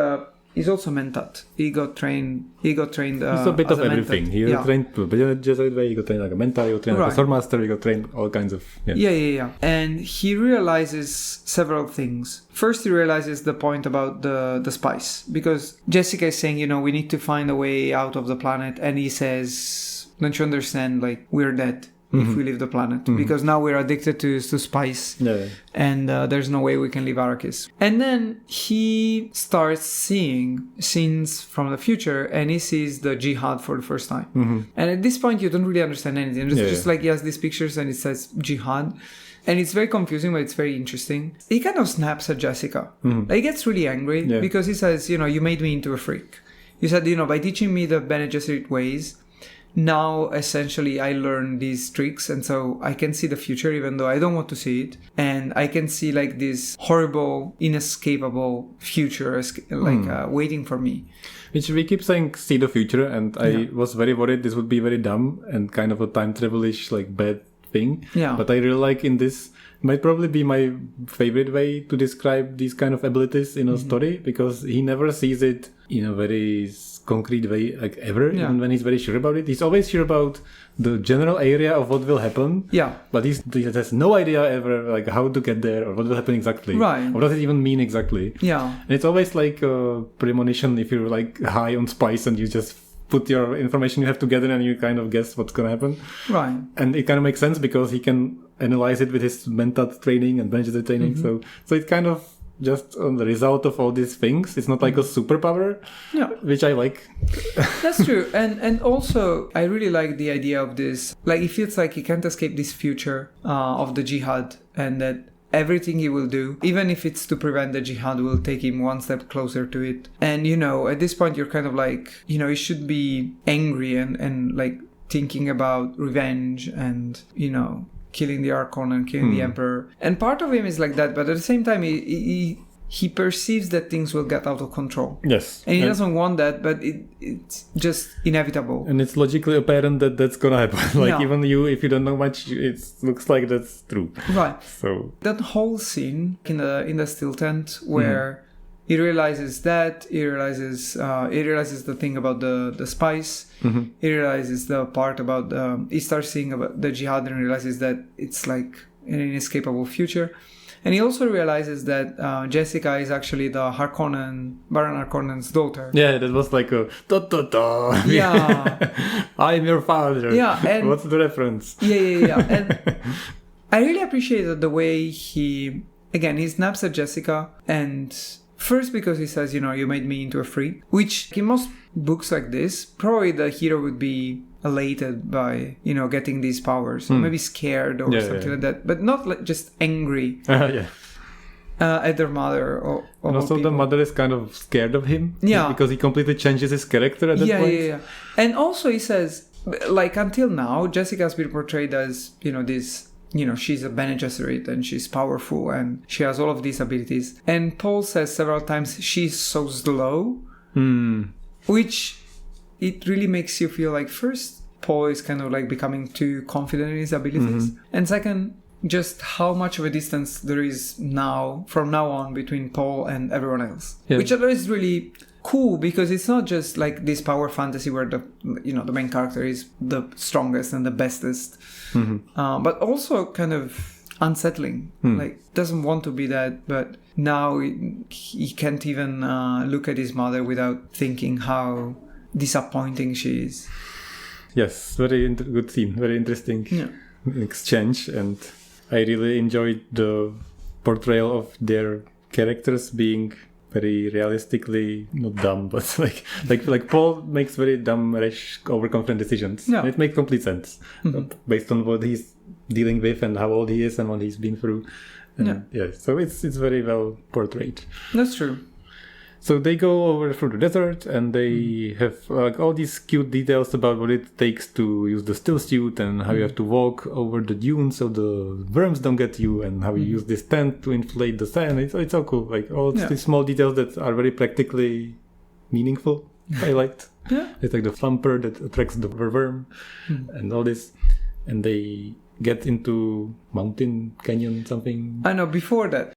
also mentat. He got trained. He's a bit of everything. He got trained to be a Jesuit way. He got trained like a mentat. He got trained like a swordmaster. He got trained all kinds of. Yeah. And he realizes several things. First, he realizes the point about the spice, because Jessica is saying, we need to find a way out of the planet, and he says, "Don't you understand? Like, we're dead if we leave the planet, because now we're addicted to spice, and there's no way we can leave Arrakis." And then he starts seeing scenes from the future, and he sees the jihad for the first time. And at this point, you don't really understand anything. It's just like he has these pictures and it says jihad. And it's very confusing, but it's very interesting. He kind of snaps at Jessica. He gets really angry because he says, you made me into a freak. You said, by teaching me the Bene Gesserit ways, now essentially I learn these tricks, and so I can see the future even though I don't want to see it. And I can see like this horrible, inescapable future waiting for me. Which we keep saying see the future, and I was very worried this would be very dumb and kind of a time travel-ish like bad thing. But I really like in this, might probably be my favorite way to describe these kind of abilities in a story, because he never sees it in a very concrete way like ever, even when he's very sure about it. He's always sure about the general area of what will happen, but he has no idea ever like how to get there or what will happen exactly, right? What does it even mean exactly? And it's always like a premonition if you're like high on spice and you just put your information you have together and you kind of guess what's gonna happen, right? And it kind of makes sense because he can analyze it with his mentat training and Bene Gesserit training. So it kind of just on the result of all these things. It's not like a superpower, which I like. That's true. And also, I really like the idea of this. Like, it feels like he can't escape this future of the jihad, and that everything he will do, even if it's to prevent the jihad, will take him one step closer to it. And, at this point, you're kind of like, he should be angry and like thinking about revenge and, killing the Archon and killing the Emperor. And part of him is like that, but at the same time, he perceives that things will get out of control. Yes. And he doesn't want that, but it's just inevitable. And it's logically apparent that that's gonna happen. Even you, if you don't know much, it looks like that's true. Right. So that whole scene in the steel tent where he realizes that, he realizes the thing about the spice. He realizes the part about he starts seeing about the jihad and realizes that it's like an inescapable future. And he also realizes that Jessica is actually the Baron Harkonnen's daughter. Yeah, that was like a da-da-da. Yeah. I'm your father. Yeah. And what's the reference? Yeah. And I really appreciated the way he snaps at Jessica, and First, because he says, you made me into a freak, which in most books like this, probably the hero would be elated by, getting these powers, or maybe scared or something like that, but not like just angry at their mother or and also people. The mother is kind of scared of him, yeah, because he completely changes his character at that point. Yeah. And also he says, like, until now, Jessica's been portrayed as, this, she's a Bene Gesserit and she's powerful and she has all of these abilities. And Paul says several times she's so slow, which it really makes you feel like, first, Paul is kind of like becoming too confident in his abilities. And second, just how much of a distance there is from now on between Paul and everyone else. Yeah. Which is really cool, because it's not just like this power fantasy where the main character is the strongest and the bestest, but also kind of unsettling. Like, doesn't want to be that, but now he can't even look at his mother without thinking how disappointing she is. Yes, very good scene, very interesting exchange, and I really enjoyed the portrayal of their characters being very realistically not dumb, but like Paul makes very dumb, rash, overconfident decisions. Yeah. It makes complete sense based on what he's dealing with and how old he is and what he's been through. And so it's very well portrayed. That's true. So they go over through the desert and they have like all these cute details about what it takes to use the still suit and how you have to walk over the dunes so the worms don't get you, and how you use this tent to inflate the sand. It's all cool. Like all these small details that are very practically meaningful. I liked. It's like the thumper that attracts the worm and all this. And they get into mountain, canyon, something. I know, before that,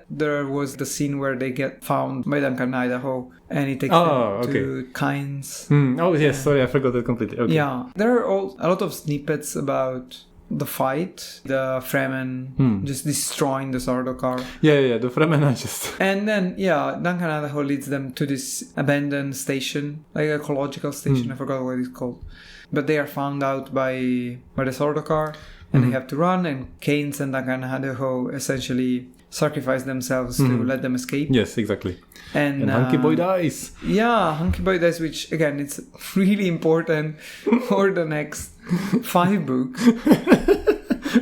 there was the scene where they get found by Duncan, Idaho, and he takes them to Kynes. Oh, yes, sorry, I forgot that completely. Okay. Yeah, there are a lot of snippets about the fight, the Fremen just destroying the Sardo car. Yeah, the Fremen are just... And then, Duncan, Idaho leads them to this abandoned station, like an ecological station, I forgot what it's called. But they are found out by the Sardo car, and they have to run, and Kynes and Duncan, Idaho essentially sacrifice themselves to let them escape. Yes, exactly. And Hunky Boy dies. Yeah, Hunky Boy dies, which, again, it's really important for the next 5 books.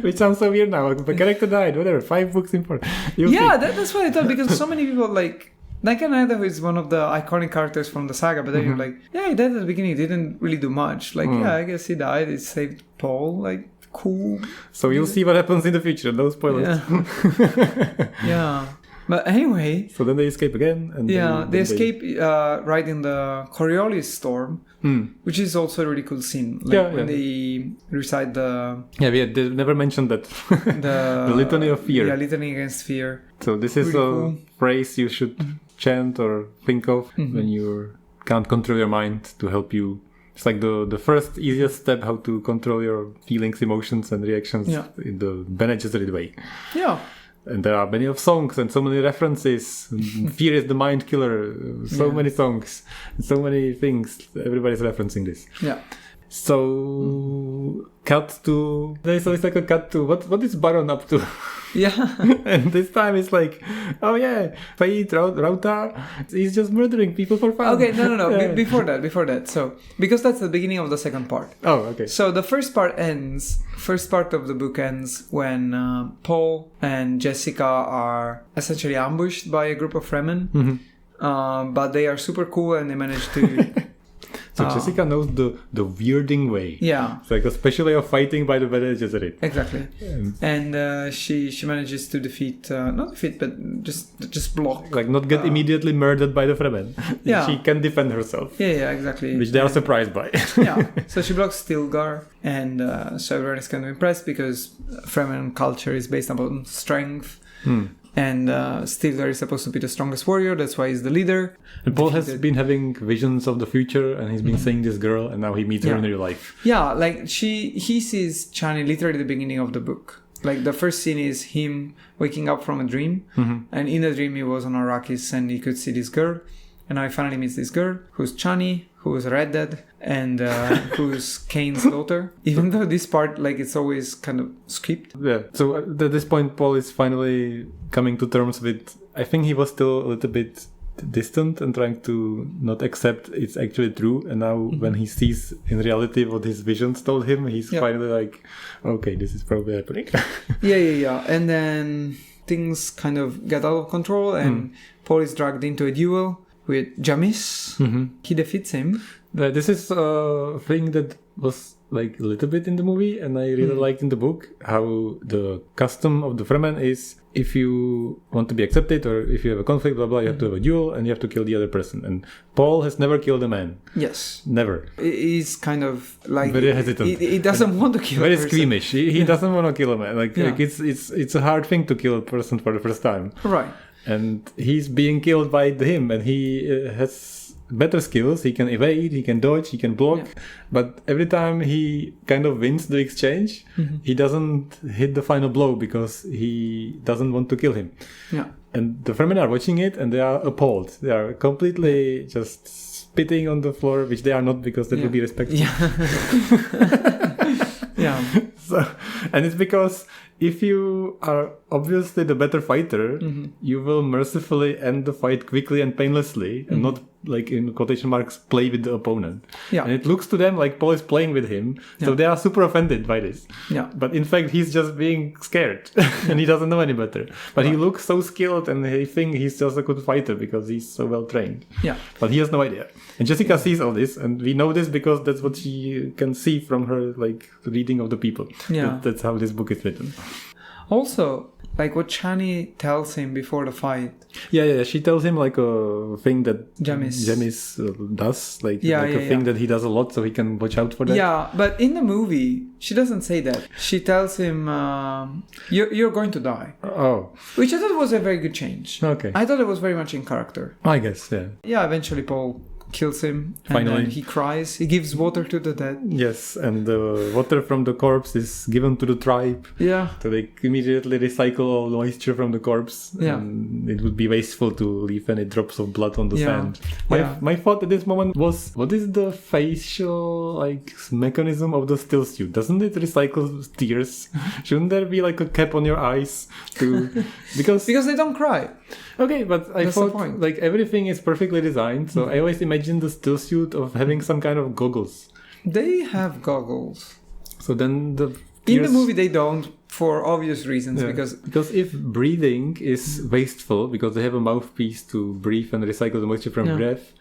Which sounds so weird now. The character died, whatever, 5 books important. That's what I thought, because so many people, like, Duncan Idaho is one of the iconic characters from the saga, but then you're like, he died at the beginning, he didn't really do much. Like, I guess he died, he saved Paul, like, cool. So you'll see what happens in the future. No spoilers. Yeah. But anyway. So then they escape again. And they escape riding the Coriolis storm, which is also a really cool scene. Like when they recite the... they never mentioned that. the Litany of Fear. Yeah, Litany Against Fear. So this is really a phrase you should chant or think of when you can't control your mind to help you. It's like the first easiest step how to control your feelings, emotions, and reactions in the Bene Gesserit way. Yeah. And there are many of songs and so many references. Fear is the mind killer. So many songs, so many things. Everybody's referencing this. Yeah. So cut to... So it's like a cut to... What is Baron up to? Yeah. And this time it's like, Fayed Rauta, he's just murdering people for fun. Okay, no. Yeah. Before that. So, because that's the beginning of the second part. Oh, okay. So the first part of the book ends when Paul and Jessica are essentially ambushed by a group of Fremen. But they are super cool and they manage to... So Jessica knows the weirding way. Yeah. It's like a special way of fighting by the Bene Gesserit. Exactly. And she manages to but just block. Like not get immediately murdered by the Fremen. Yeah. She can defend herself. Yeah, exactly. Which they are surprised by. Yeah. So she blocks Stilgar, and so everyone is kind of impressed because Fremen culture is based upon strength. And Stilgar is supposed to be the strongest warrior. That's why he's the leader. And Paul has been having visions of the future, and he's been seeing this girl, and now he meets her in real life. Yeah, like he sees Chani literally at the beginning of the book. Like the first scene is him waking up from a dream, and in the dream he was on Arrakis, and he could see this girl. And now he finally meets this girl who's Chani, who's Red Dead, and who's Kane's daughter. Even though this part, like, it's always kind of skipped. Yeah. So at this point, Paul is finally coming to terms with. I think he was still a little bit distant and trying to not accept it's actually true. And now when he sees in reality what his visions told him, he's finally like, okay, this is probably happening. Yeah. And then things kind of get out of control, and Paul is dragged into a duel with Jamis. He defeats him. This is a thing that was like a little bit in the movie, and I really liked in the book how the custom of the Fremen is, if you want to be accepted or if you have a conflict, blah blah, you have to have a duel and you have to kill the other person. And Paul has never killed a man. Yes, never. He's kind of like very hesitant. He doesn't want to kill. Very a person. squeamish. He doesn't want to kill a man. Like it's a hard thing to kill a person for the first time. Right. And he's being killed by him, and he has better skills. He can evade, he can dodge, he can block. Yeah. But every time he kind of wins the exchange, he doesn't hit the final blow because he doesn't want to kill him. Yeah. And the Fremen are watching it, and they are appalled. They are completely just spitting on the floor, which they are not, because that would be respectful. Yeah. So, and it's because if you are obviously the better fighter, you will mercifully end the fight quickly and painlessly, and not, like, in quotation marks, play with the opponent. Yeah. And it looks to them like Paul is playing with him, so they are super offended by this. Yeah. But in fact, he's just being scared, and he doesn't know any better. But he looks so skilled, and he thinks he's just a good fighter because he's so well trained. Yeah. But he has no idea. And Jessica sees all this, and we know this because that's what she can see from her, like, reading of the people. Yeah. That's how this book is written. Also, like what Chani tells him before the fight. Yeah. She tells him like a thing that Jamis does, like a thing that he does a lot, so he can watch out for that. Yeah, but in the movie, she doesn't say that. She tells him, "You're going to die." Oh, which I thought was a very good change. Okay, I thought it was very much in character. I guess, yeah. Yeah, eventually Paul kills him, and finally then he cries. He gives water to the dead. Yes, and the water from the corpse is given to the tribe. Yeah, so they immediately recycle all the moisture from the corpse. Yeah, and it would be wasteful to leave any drops of blood on the sand. My my thought at this moment was, what is the facial mechanism of the still suit? Doesn't it recycle tears? Shouldn't there be like a cap on your eyes because they don't cry. Okay, but I thought like everything is perfectly designed, so I always imagine the still suit of having some kind of goggles. They have goggles. So then in the movie they don't, for obvious reasons, because if breathing is wasteful because they have a mouthpiece to breathe and recycle the moisture from breath,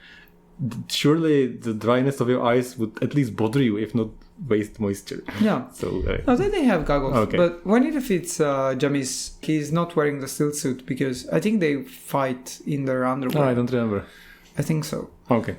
surely the dryness of your eyes would at least bother you, if not waste moisture. Yeah. So no, they have goggles. Okay. But when it defeats Jamis, he's not wearing the still suit because I think they fight in their underwear. Oh, I don't remember. I think so. Okay.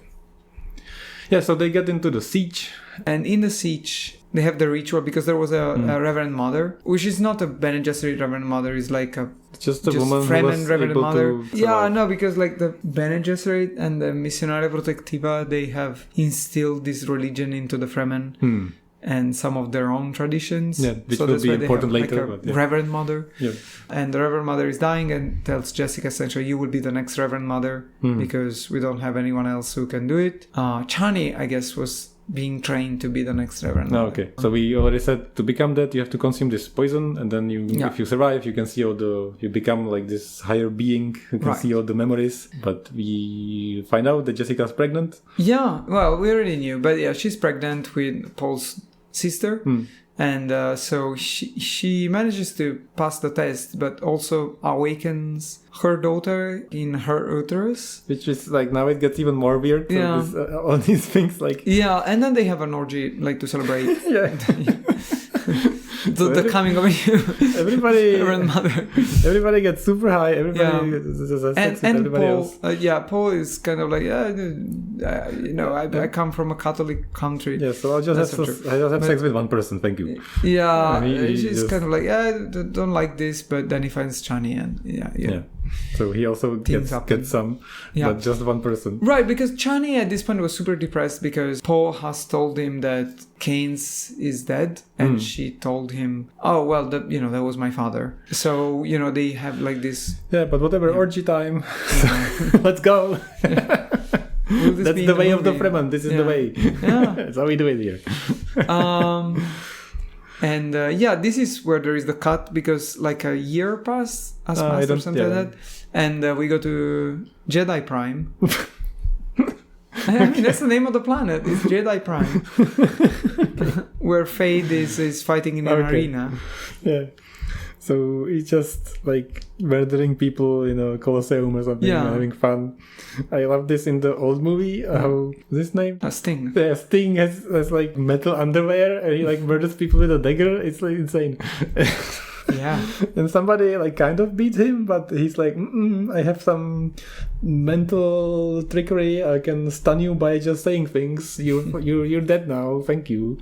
Yeah, so they get into the siege. And in the siege, they have the ritual because there was a Reverend Mother, which is not a Bene Gesserit Reverend Mother, is like a just woman who was Reverend able Mother. to survive. Yeah, no, because like the Bene Gesserit and the Missionaria Protectiva, they have instilled this religion into the Fremen. And some of their own traditions. Yeah, which will be important later. Like a Reverend Mother. Yeah. And the Reverend Mother is dying and tells Jessica essentially, you will be the next Reverend Mother because we don't have anyone else who can do it. Chani, I guess, was being trained to be the next Reverend Mother. Okay, so we already said to become that you have to consume this poison, and then if you survive, you can see you become like this higher being who can see all the memories. But we find out that Jessica's pregnant. Yeah, well, we already knew, but yeah, she's pregnant with Paul's sister. And so she manages to pass the test, but also awakens her daughter in her uterus. Which is like, now it gets even more weird. Yeah. So all these things like... Yeah, and then they have an orgy like to celebrate. Yeah. The coming of everybody, Mother. Everybody gets super high. Everybody has sex with everybody Paul, else. Paul is kind of like, I come from a Catholic country. Yeah, so I just have sex with one person. Thank you. Yeah, he's kind of like, don't like this, but then he finds Chani and yeah. So he also gets some, but just one person. Right, because Chani at this point was super depressed because Paul has told him that Keynes is dead, and she told him, oh, well, that was my father. So, they have like this... Yeah, but whatever, orgy time. Let's go. That's the way of the Fremen. This is the way. Yeah. That's how we do it here. And this is where there is the cut because like a year passed or something like that. And we go to Jedi Prime. I mean, that's the name of the planet. It's Jedi Prime. Where Fade is fighting in an arena. Yeah. So he's just like murdering people in a Colosseum or something, having fun. I love this in the old movie. How this name? Sting. Yeah, Sting has like metal underwear and he like murders people with a dagger. It's like insane. Yeah. And somebody like kind of beats him, but he's like, I have some mental trickery. I can stun you by just saying things. You're dead now. Thank you.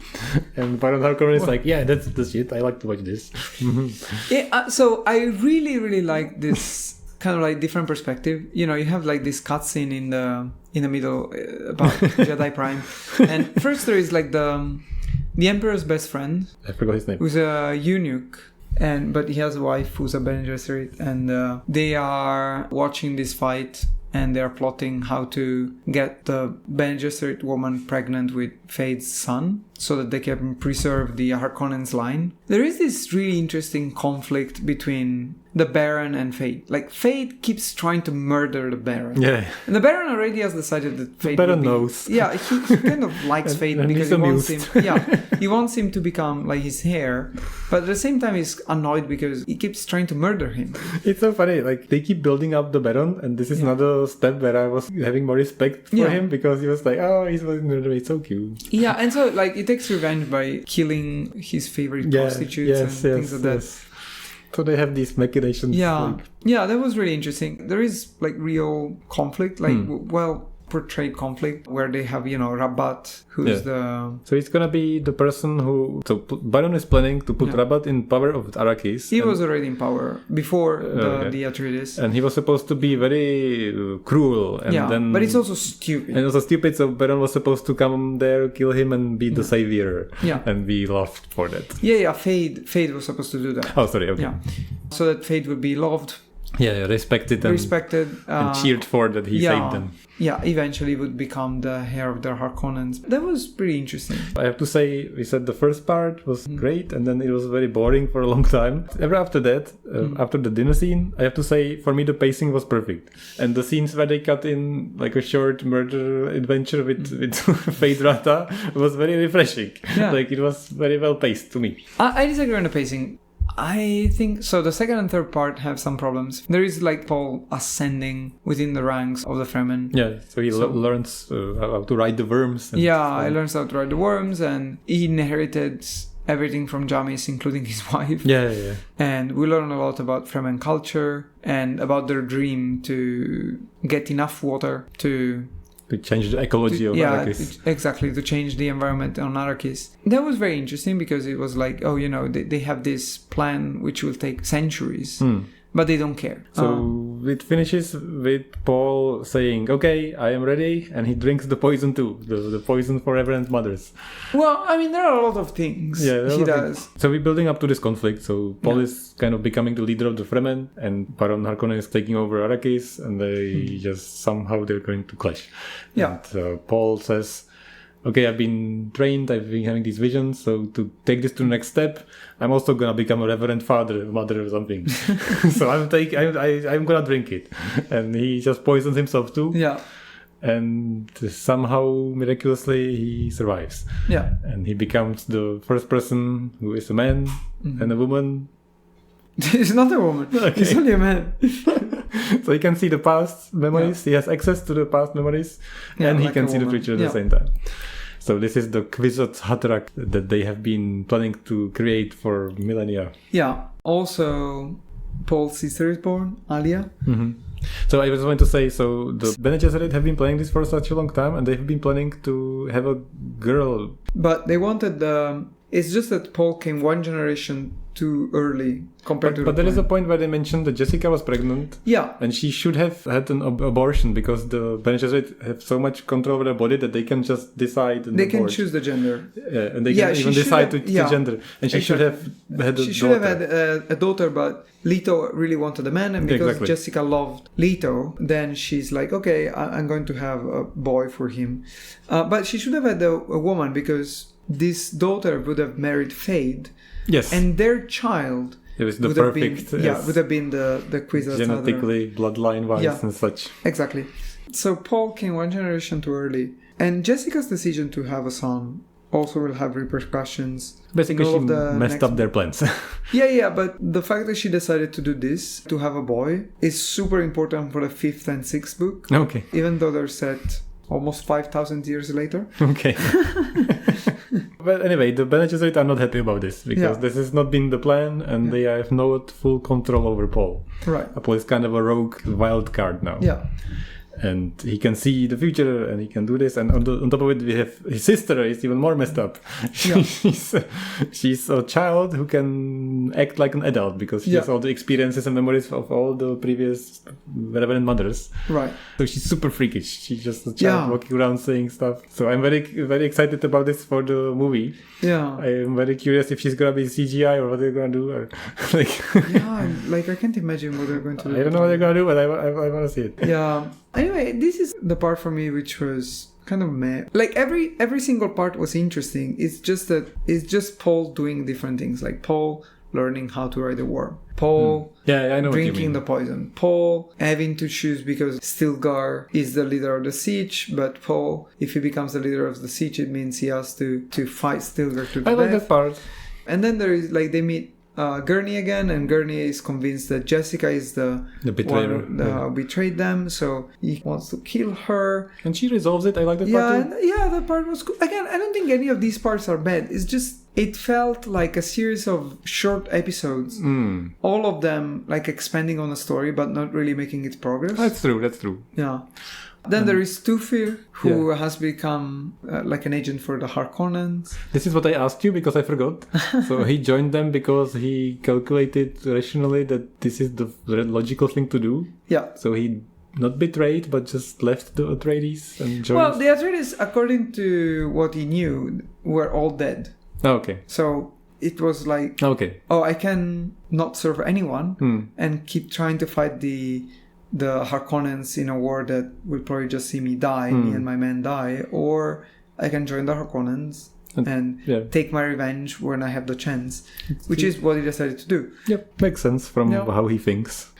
And Baron Harkonnen is like, yeah, that's the shit. I like to watch this. So I really, really like this kind of like different perspective. You know, you have like this cutscene in the middle about Jedi Prime, and first there is like the Emperor's best friend. I forgot his name. Who's a eunuch. But he has a wife who's a Bene Gesserit, and they are watching this fight, and they are plotting how to get the Bene Gesserit woman pregnant with Fade's son, so that they can preserve the Harkonnen's line. There is this really interesting conflict between the Baron and Fade. Like, Fade keeps trying to murder the Baron. Yeah. And the Baron already has decided that Fade the Baron knows. Yeah, he kind of likes Fade because he wants him to become like his heir. But at the same time, he's annoyed because he keeps trying to murder him. It's so funny. Like, they keep building up the Baron, and this is another step where I was having more respect for him because he was like, oh, he's murdering. It's so cute. Yeah, and so like it takes revenge by killing his favorite prostitutes and things like that. So they have these machinations. Yeah, that was really interesting. There is like real conflict, like portrayed conflict where they have, Rabat, who's the... So it's gonna be the person who... So Baron is planning to put Rabat in power of Arrakis. He was already in power before the Atreides. And he was supposed to be very cruel. And then, but it's also stupid. And also stupid, so Baron was supposed to come there, kill him and be the savior. Yeah. And be loved for that. Yeah, Fade was supposed to do that. Oh, sorry, okay. Yeah. So that Fade would be loved. Yeah, respected and cheered for that he saved them. Yeah, eventually would become the heir of the Harkonnens. That was pretty interesting. I have to say, we said the first part was great, and then it was very boring for a long time. Ever after that, after the dinner scene, I have to say, for me, the pacing was perfect. And the scenes where they cut in like a short murder adventure with Fade Rata was very refreshing. Yeah. Like, it was very well paced to me. I disagree on the pacing. I think so. The second and third part have some problems. There is like Paul ascending within the ranks of the Fremen. Yeah, so he learns how to ride the worms. And he learns how to ride the worms, and he inherited everything from Jamis, including his wife. Yeah. And we learn a lot about Fremen culture and about their dream to get enough water to change the ecology of Arrakis. Exactly, to change the environment on Arrakis. That was very interesting because it was like, they have this plan which will take centuries, but they don't care. So it finishes with Paul saying, okay, I am ready, and he drinks the poison too, the poison for Reverend Mothers. Well, I mean, there are a lot of things he does. So we're building up to this conflict. So Paul is kind of becoming the leader of the Fremen, and Baron Harkonnen is taking over Arrakis, and they just somehow they're going to clash. Yeah. And Paul says, okay, I've been trained, I've been having these visions, so to take this to the next step, I'm also gonna become a reverend mother or something. So I'm gonna drink it. And he just poisons himself too. Yeah. And somehow, miraculously, he survives. Yeah. And he becomes the first person who is a man and a woman. He's not a woman. Okay. He's only a man. So he can see the past memories. Yeah. He has access to the past memories. And he can see the future at the same time. So this is the Kwisatz Haderach that they have been planning to create for millennia. Yeah. Also, Paul's sister is born, Alia. Mm-hmm. So I was going to say, so the Bene Gesserit have been planning this for such a long time, and they've been planning to have a girl. But they wanted it's just that Paul came one generation too early compared to. But there is a point where they mentioned that Jessica was pregnant. Yeah. And she should have had an abortion because the Bene Gesserit have so much control over their body that they can just decide. They can choose the gender. And they can even decide to gender. And she should have had a daughter. She should have had a daughter, but Leto really wanted a man, and because Jessica loved Leto, then she's like, okay, I'm going to have a boy for him. But she should have had a woman because this daughter would have married Fade. Yes. And their child would have been the Kwisatz genetically bloodline-wise and such. Exactly. So Paul came one generation too early. And Jessica's decision to have a son also will have repercussions. Basically, she messed up their plans. Yeah, but the fact that she decided to do this, to have a boy, is super important for the 5th and 6th book. Okay. Even though they're set almost 5,000 years later. Okay. But anyway, the Bene Gesserit are not happy about this because this has not been the plan and they have no full control over Paul. Right. Paul is kind of a rogue wild card now. Yeah. And he can see the future and he can do this. And on top of it, we have his sister is even more messed up. She's a child who can act like an adult because she has all the experiences and memories of all the previous Reverend mothers. Right. So she's super freakish. She's just a child walking around saying stuff. So I'm very, very excited about this for the movie. Yeah. I'm very curious if she's going to be CGI or what they're going to do. Or I can't imagine what they're going to do. I don't know what they're going to do, but I want to see it. Yeah. Anyway, this is the part for me which was kind of meh. Like every single part was interesting. It's just Paul doing different things. Like Paul learning how to ride a worm. Paul I know drinking the poison. Paul having to choose because Stilgar is the leader of the siege, but Paul, if he becomes the leader of the siege, it means he has to fight Stilgar to the death. I like that part. And then there is they meet Gurney again, and Gurney is convinced that Jessica is the betrayer one betrayed them, so he wants to kill her. And she resolves it. I like that part too. Yeah, that part was cool. Again, I don't think any of these parts are bad. It's just it felt like a series of short episodes, all of them like expanding on a story but not really making its progress. That's true. Yeah. Then there is Tufir, who has become like an agent for the Harkonnens. This is what I asked you because I forgot. So he joined them because he calculated rationally that this is the logical thing to do. Yeah. So he not betrayed, but just left the Atreides and joined. Well, the Atreides, according to what he knew, were all dead. Oh, okay. So it was like, I can not serve anyone and keep trying to fight the Harkonnens in a war that will probably just see me die, me and my men die, or I can join the Harkonnens and take my revenge when I have the chance, which is what he decided to do. Yep, makes sense from how he thinks.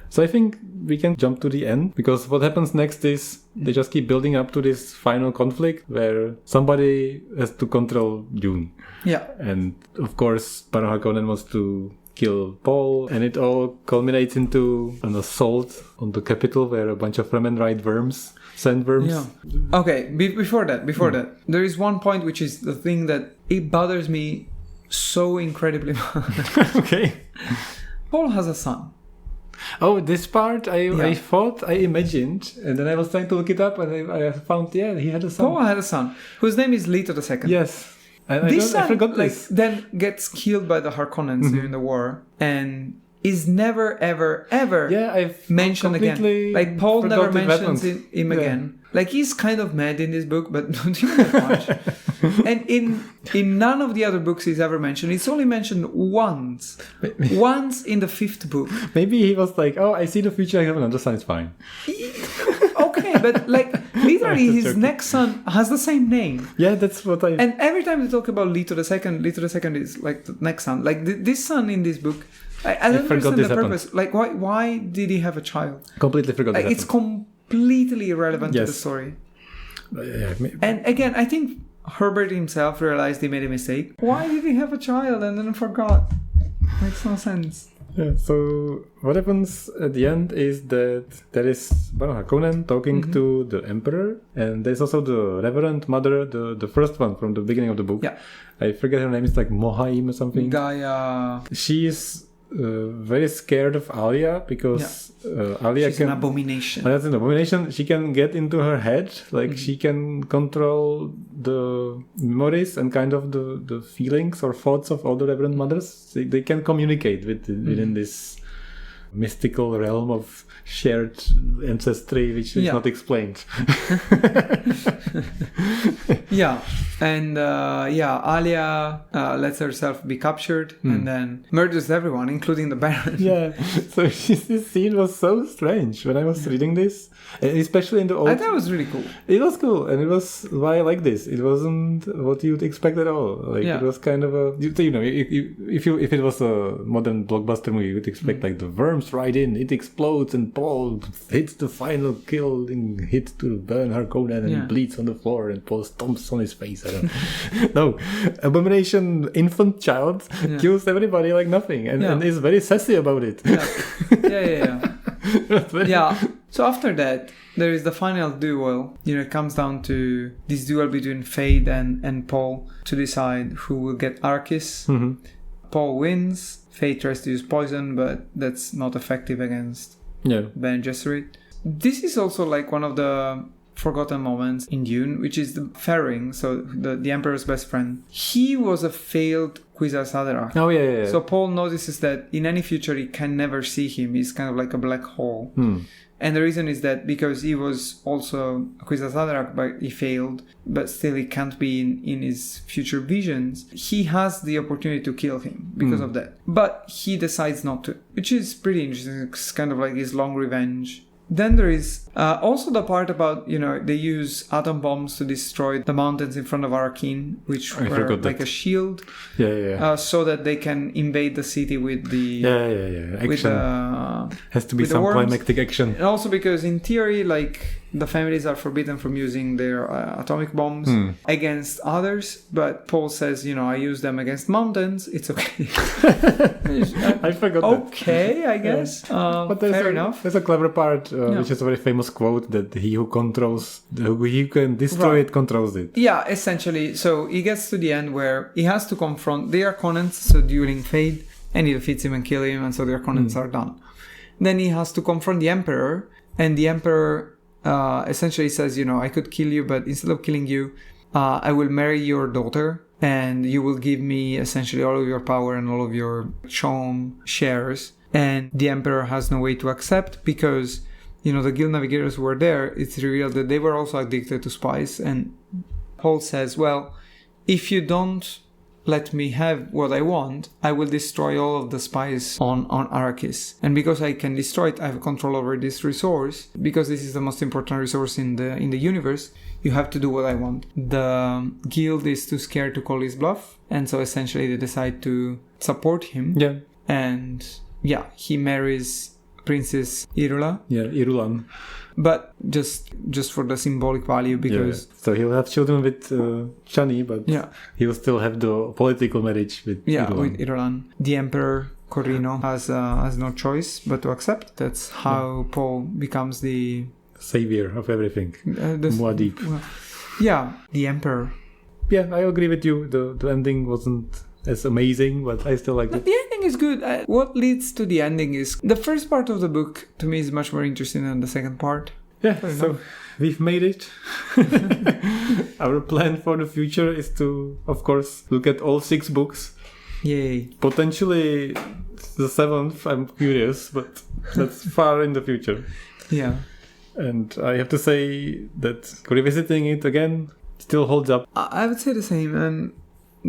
So I think we can jump to the end, because what happens next is they just keep building up to this final conflict where somebody has to control Dune. Yeah. And of course, Baron Harkonnen wants to kill Paul, and it all culminates into an assault on the capital where a bunch of Fremen ride worms, sandworms. Yeah. Okay, before that, there is one point which is the thing that it bothers me so incredibly much. Okay. Paul has a son. Oh, this part I thought I imagined, and then I was trying to look it up, and I found he had a son. Paul had a son whose name is Leto II. Yes. This son, I forgot this. Then gets killed by the Harkonnens during the war and is never, ever, ever mentioned again. Like, Paul never mentions him again. Like, he's kind of mad in this book, but not even that much. And in none of the other books he's ever mentioned. It's only mentioned once. Once in the 5th book. Maybe he was like, I see the future, I have another son, it's fine. Okay, but like literally his next son has the same name. Yeah, that's what I... And every time they talk about Leto II is like the next son. Like this son in this book, I don't understand the purpose. Like why did he have a child? Completely forgot like, it's completely irrelevant to the story. And again, I think Herbert himself realized he made a mistake. Why did he have a child and then forgot? Makes no sense. Yeah, so what happens at the end is that there is Baron Harkonnen talking to the Emperor, and there's also the Reverend Mother, the first one from the beginning of the book. Yeah. I forget her name, it's like Mohaim or something. Gaia. She's very scared of Alia because Alia she's an abomination. That's an abomination. She can get into her head, like she can control the memories and kind of the feelings or thoughts of all the Reverend Mothers. They can communicate within this mystical realm of shared ancestry, which is not explained. And Alia lets herself be captured and then murders everyone, including the Baron. So this scene was so strange when I was reading this, especially in the old. I thought it was really cool. It was cool, and it was why I like this. It wasn't what you'd expect at all. Like it was kind of a if it was a modern blockbuster movie, you'd expect like the worms ride in, it explodes, and Paul hits the final killing hit to burn Harkonnen, and he bleeds on the floor, and Paul stomps on his face. I don't No, abomination infant child kills everybody like nothing, and is very sassy about it. So after that, there is the final duel. It comes down to this duel between Fade and Paul to decide who will get Arrakis. Paul wins. Fade tries to use poison, but that's not effective against Bene Gesserit. This is also like one of the forgotten moments in Dune, which is the Ferring, so the Emperor's best friend. He was a failed Kwisatz Haderach. Oh, yeah. So Paul notices that in any future he can never see him. He's kind of like a black hole. And the reason is that because he was also a Kwisatz Haderach, but he failed, but still he can't be in his future visions. He has the opportunity to kill him because of that. But he decides not to, which is pretty interesting. It's kind of like his long revenge. Then there is also the part about, they use atom bombs to destroy the mountains in front of Arrakeen, which were like a shield. So that they can invade the city with the... Action. With, has to be some climactic action. And also because in theory, like, the families are forbidden from using their atomic bombs against others. But Paul says, I use them against mountains. It's okay. I forgot that. Okay, I guess. But fair enough. There's a clever part, which is a very famous quote, that he who can destroy it controls it. Yeah, essentially. So he gets to the end where he has to confront the Harkonnens, so dueling Fade, and he defeats him and kills him, and so the Harkonnens are done. Then he has to confront the Emperor, and the Emperor essentially says, I could kill you, but instead of killing you, I will marry your daughter, and you will give me essentially all of your power and all of your Chom shares. And the Emperor has no way to accept because, the guild navigators who were there, it's revealed that they were also addicted to spice. And Paul says, well, if you don't let me have what I want, I will destroy all of the spice on Arrakis. And because I can destroy it, I have control over this resource. Because this is the most important resource in the universe, you have to do what I want. The guild is too scared to call his bluff. And so essentially they decide to support him. Yeah. And he marries Princess Irulan. Yeah, Irulan. But just for the symbolic value, because... Yeah. So he'll have children with Chani, but he'll still have the political marriage with Irulan. With Irulan. The Emperor, Corrino, has no choice but to accept. That's how Paul becomes the... savior of everything. Muad'Dib. The Emperor. Yeah, I agree with you. The ending wasn't as amazing, but I still like it. The ending is good. What leads to the ending is the first part of the book to me is much more interesting than the second part. Yeah, so we've made it. Our plan for the future is to, of course, look at all 6 books. Yay. Potentially the 7th, I'm curious, but that's far in the future. Yeah. And I have to say that revisiting it again still holds up. I would say the same. And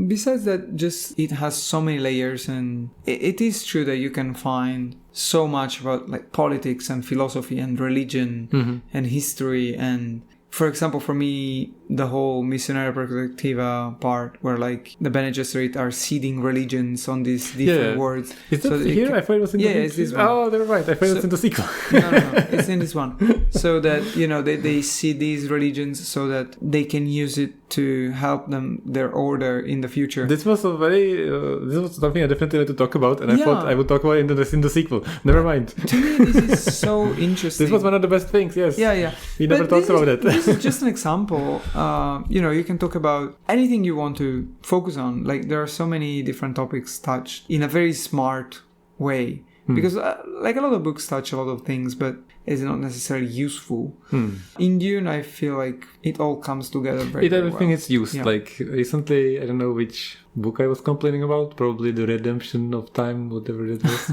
besides that, just it has so many layers, and it is true that you can find so much about like politics and philosophy and religion and history. And for example, for me, the whole Missionaria Perspectiva part where like the Bene Gesserit are seeding religions on these different words. Is that here? I thought it was in the it's this one. Oh, they're right. I thought it was in the sequel. No. It's in this one. So that, they see these religions so that they can use it to help them, their order in the future. This was this was something I definitely had to talk about, and I thought I would talk about it in the sequel. Never mind. To me, this is so interesting. This was one of the best things, yes. Yeah. We never talked about it. This is just an example. You can talk about anything you want to focus on. Like, there are so many different topics touched in a very smart way. Because like a lot of books touch a lot of things, but it's not necessarily useful. In Dune, I feel like it all comes together very well. Everything is used. Yeah. Like recently, I don't know which book I was complaining about, probably The Redemption of Time, whatever it was.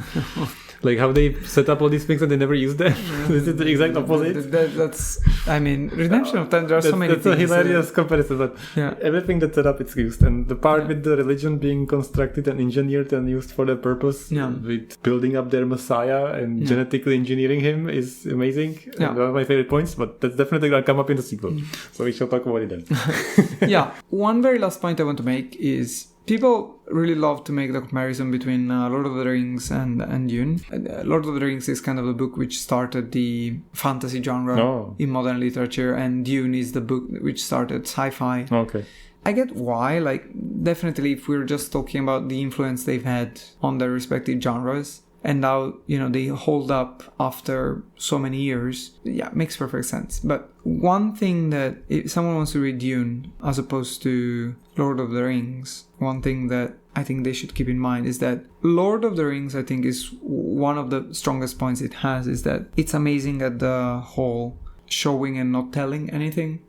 Like how they set up all these things and they never use them. This is the exact opposite. That's, I mean, Redemption of Time, there are so many things. That's a hilarious comparison, but everything that's set up, it's used. And the part with the religion being constructed and engineered and used for that purpose, with building up their Messiah and genetically engineering him is amazing. One of my favorite points, but that's definitely going to come up in the sequel. So we shall talk about it then. One very last point I want to make is people really love to make the comparison between Lord of the Rings and Dune. Lord of the Rings is kind of the book which started the fantasy genre in modern literature, and Dune is the book which started sci-fi. Okay. I get why, like, definitely if we're just talking about the influence they've had on their respective genres, and now, they hold up after so many years. Yeah, makes perfect sense. But one thing that if someone wants to read Dune as opposed to Lord of the Rings, one thing that I think they should keep in mind is that Lord of the Rings, I think, is one of the strongest points it has, is that it's amazing at the whole showing and not telling anything.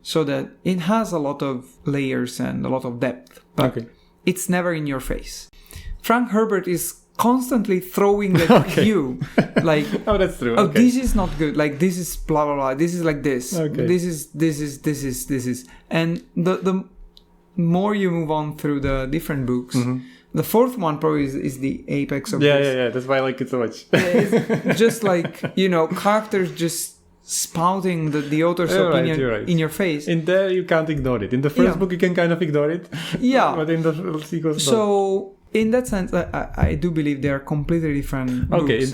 So that it has a lot of layers and a lot of depth, but it's never in your face. Frank Herbert is constantly throwing that at you, like, that's true. This is not good, like, this is blah blah blah, this is like this, this is, and the more you move on through the different books, the fourth one probably is the apex of this. That's why I like it so much. It's just like, characters just spouting the author's opinion in your face. In there you can't ignore it. In the first book you can kind of ignore it, but in the sequels so in that sense, I do believe they are completely different books.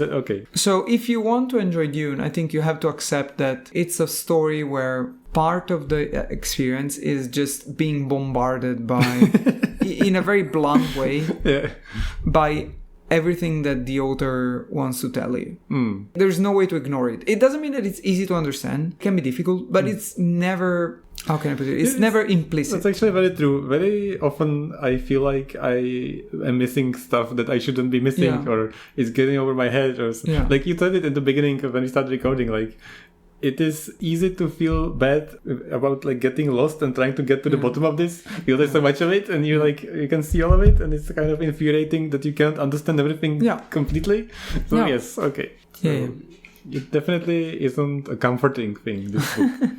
So if you want to enjoy Dune, I think you have to accept that it's a story where part of the experience is just being bombarded by, in a very blunt way, by everything that the author wants to tell you. There's no way to ignore it. It doesn't mean that it's easy to understand. It can be difficult, but it's never... How can I put it? It's never implicit. That's actually very true. Very often I feel like I am missing stuff that I shouldn't be missing, or it's getting over my head, or like you said it in the beginning when we started recording, like it is easy to feel bad about like getting lost and trying to get to the bottom of this because there's so much of it and you can see all of it, and it's kind of infuriating that you can't understand everything completely. So it definitely isn't a comforting thing, this book.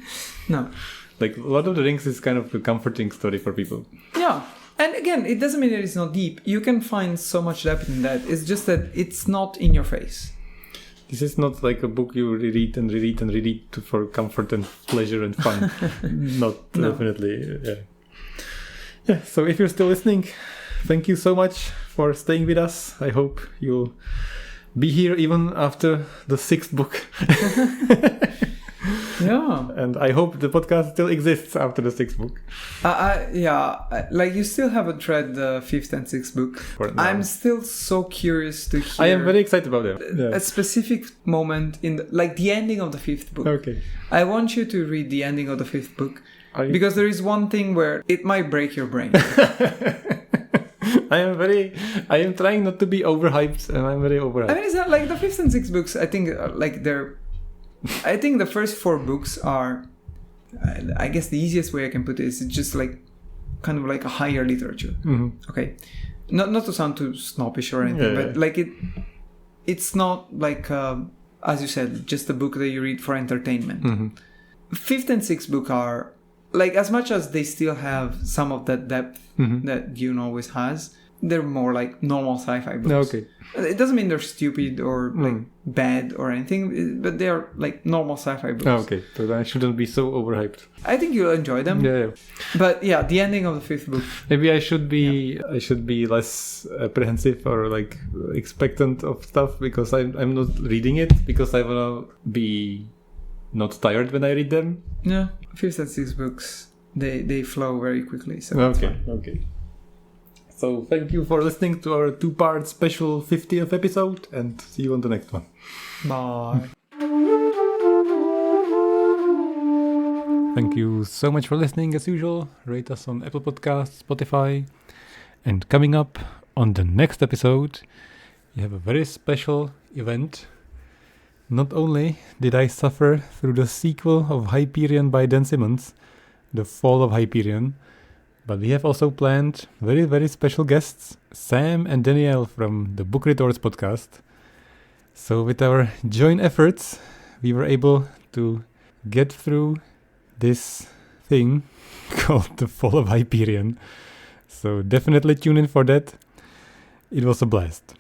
No. Like, Lord of the Rings is kind of a comforting story for people. Yeah. And again, it doesn't mean that it's not deep. You can find so much depth in that. It's just that it's not in your face. This is not like a book you reread and reread and reread for comfort and pleasure and fun. Definitely. Yeah. So if you're still listening, thank you so much for staying with us. I hope you'll be here even after the 6th book. Yeah. And I hope the podcast still exists after the 6th book. Like you still haven't read the 5th and 6th book. I'm still so curious to hear. I am very excited about it. A specific moment in the ending of the 5th book. Okay. I want you to read the ending of the 5th book because there is one thing where it might break your brain. I am trying not to be overhyped, and I'm very overhyped. I mean, it's not like the 5th and 6th books. I think the first 4 books are, I guess the easiest way I can put it is just like kind of like a higher literature. Okay, not to sound too snobbish or anything, but like it's not like as you said, just a book that you read for entertainment. 5th and 6th book are like, as much as they still have some of that depth that Dune always has, they're more like normal sci-fi books. Okay. It doesn't mean they're stupid or like bad or anything, but they're like normal sci-fi books. Okay, so I shouldn't be so overhyped. I think you'll enjoy them. Yeah. But the ending of the 5th book. Maybe I should be less apprehensive or like expectant of stuff because I'm not reading it because I wanna be not tired when I read them. Yeah, 5th and 6th books they flow very quickly. So okay. So thank you for listening to our 2-part special 50th episode, and see you on the next one. Bye. Thank you so much for listening as usual. Rate us on Apple Podcasts, Spotify. And coming up on the next episode, we have a very special event. Not only did I suffer through the sequel of Hyperion by Dan Simmons, The Fall of Hyperion, but we have also planned very, very special guests, Sam and Danielle from the Book Retorts podcast. So with our joint efforts, we were able to get through this thing called The Fall of Hyperion. So definitely tune in for that. It was a blast.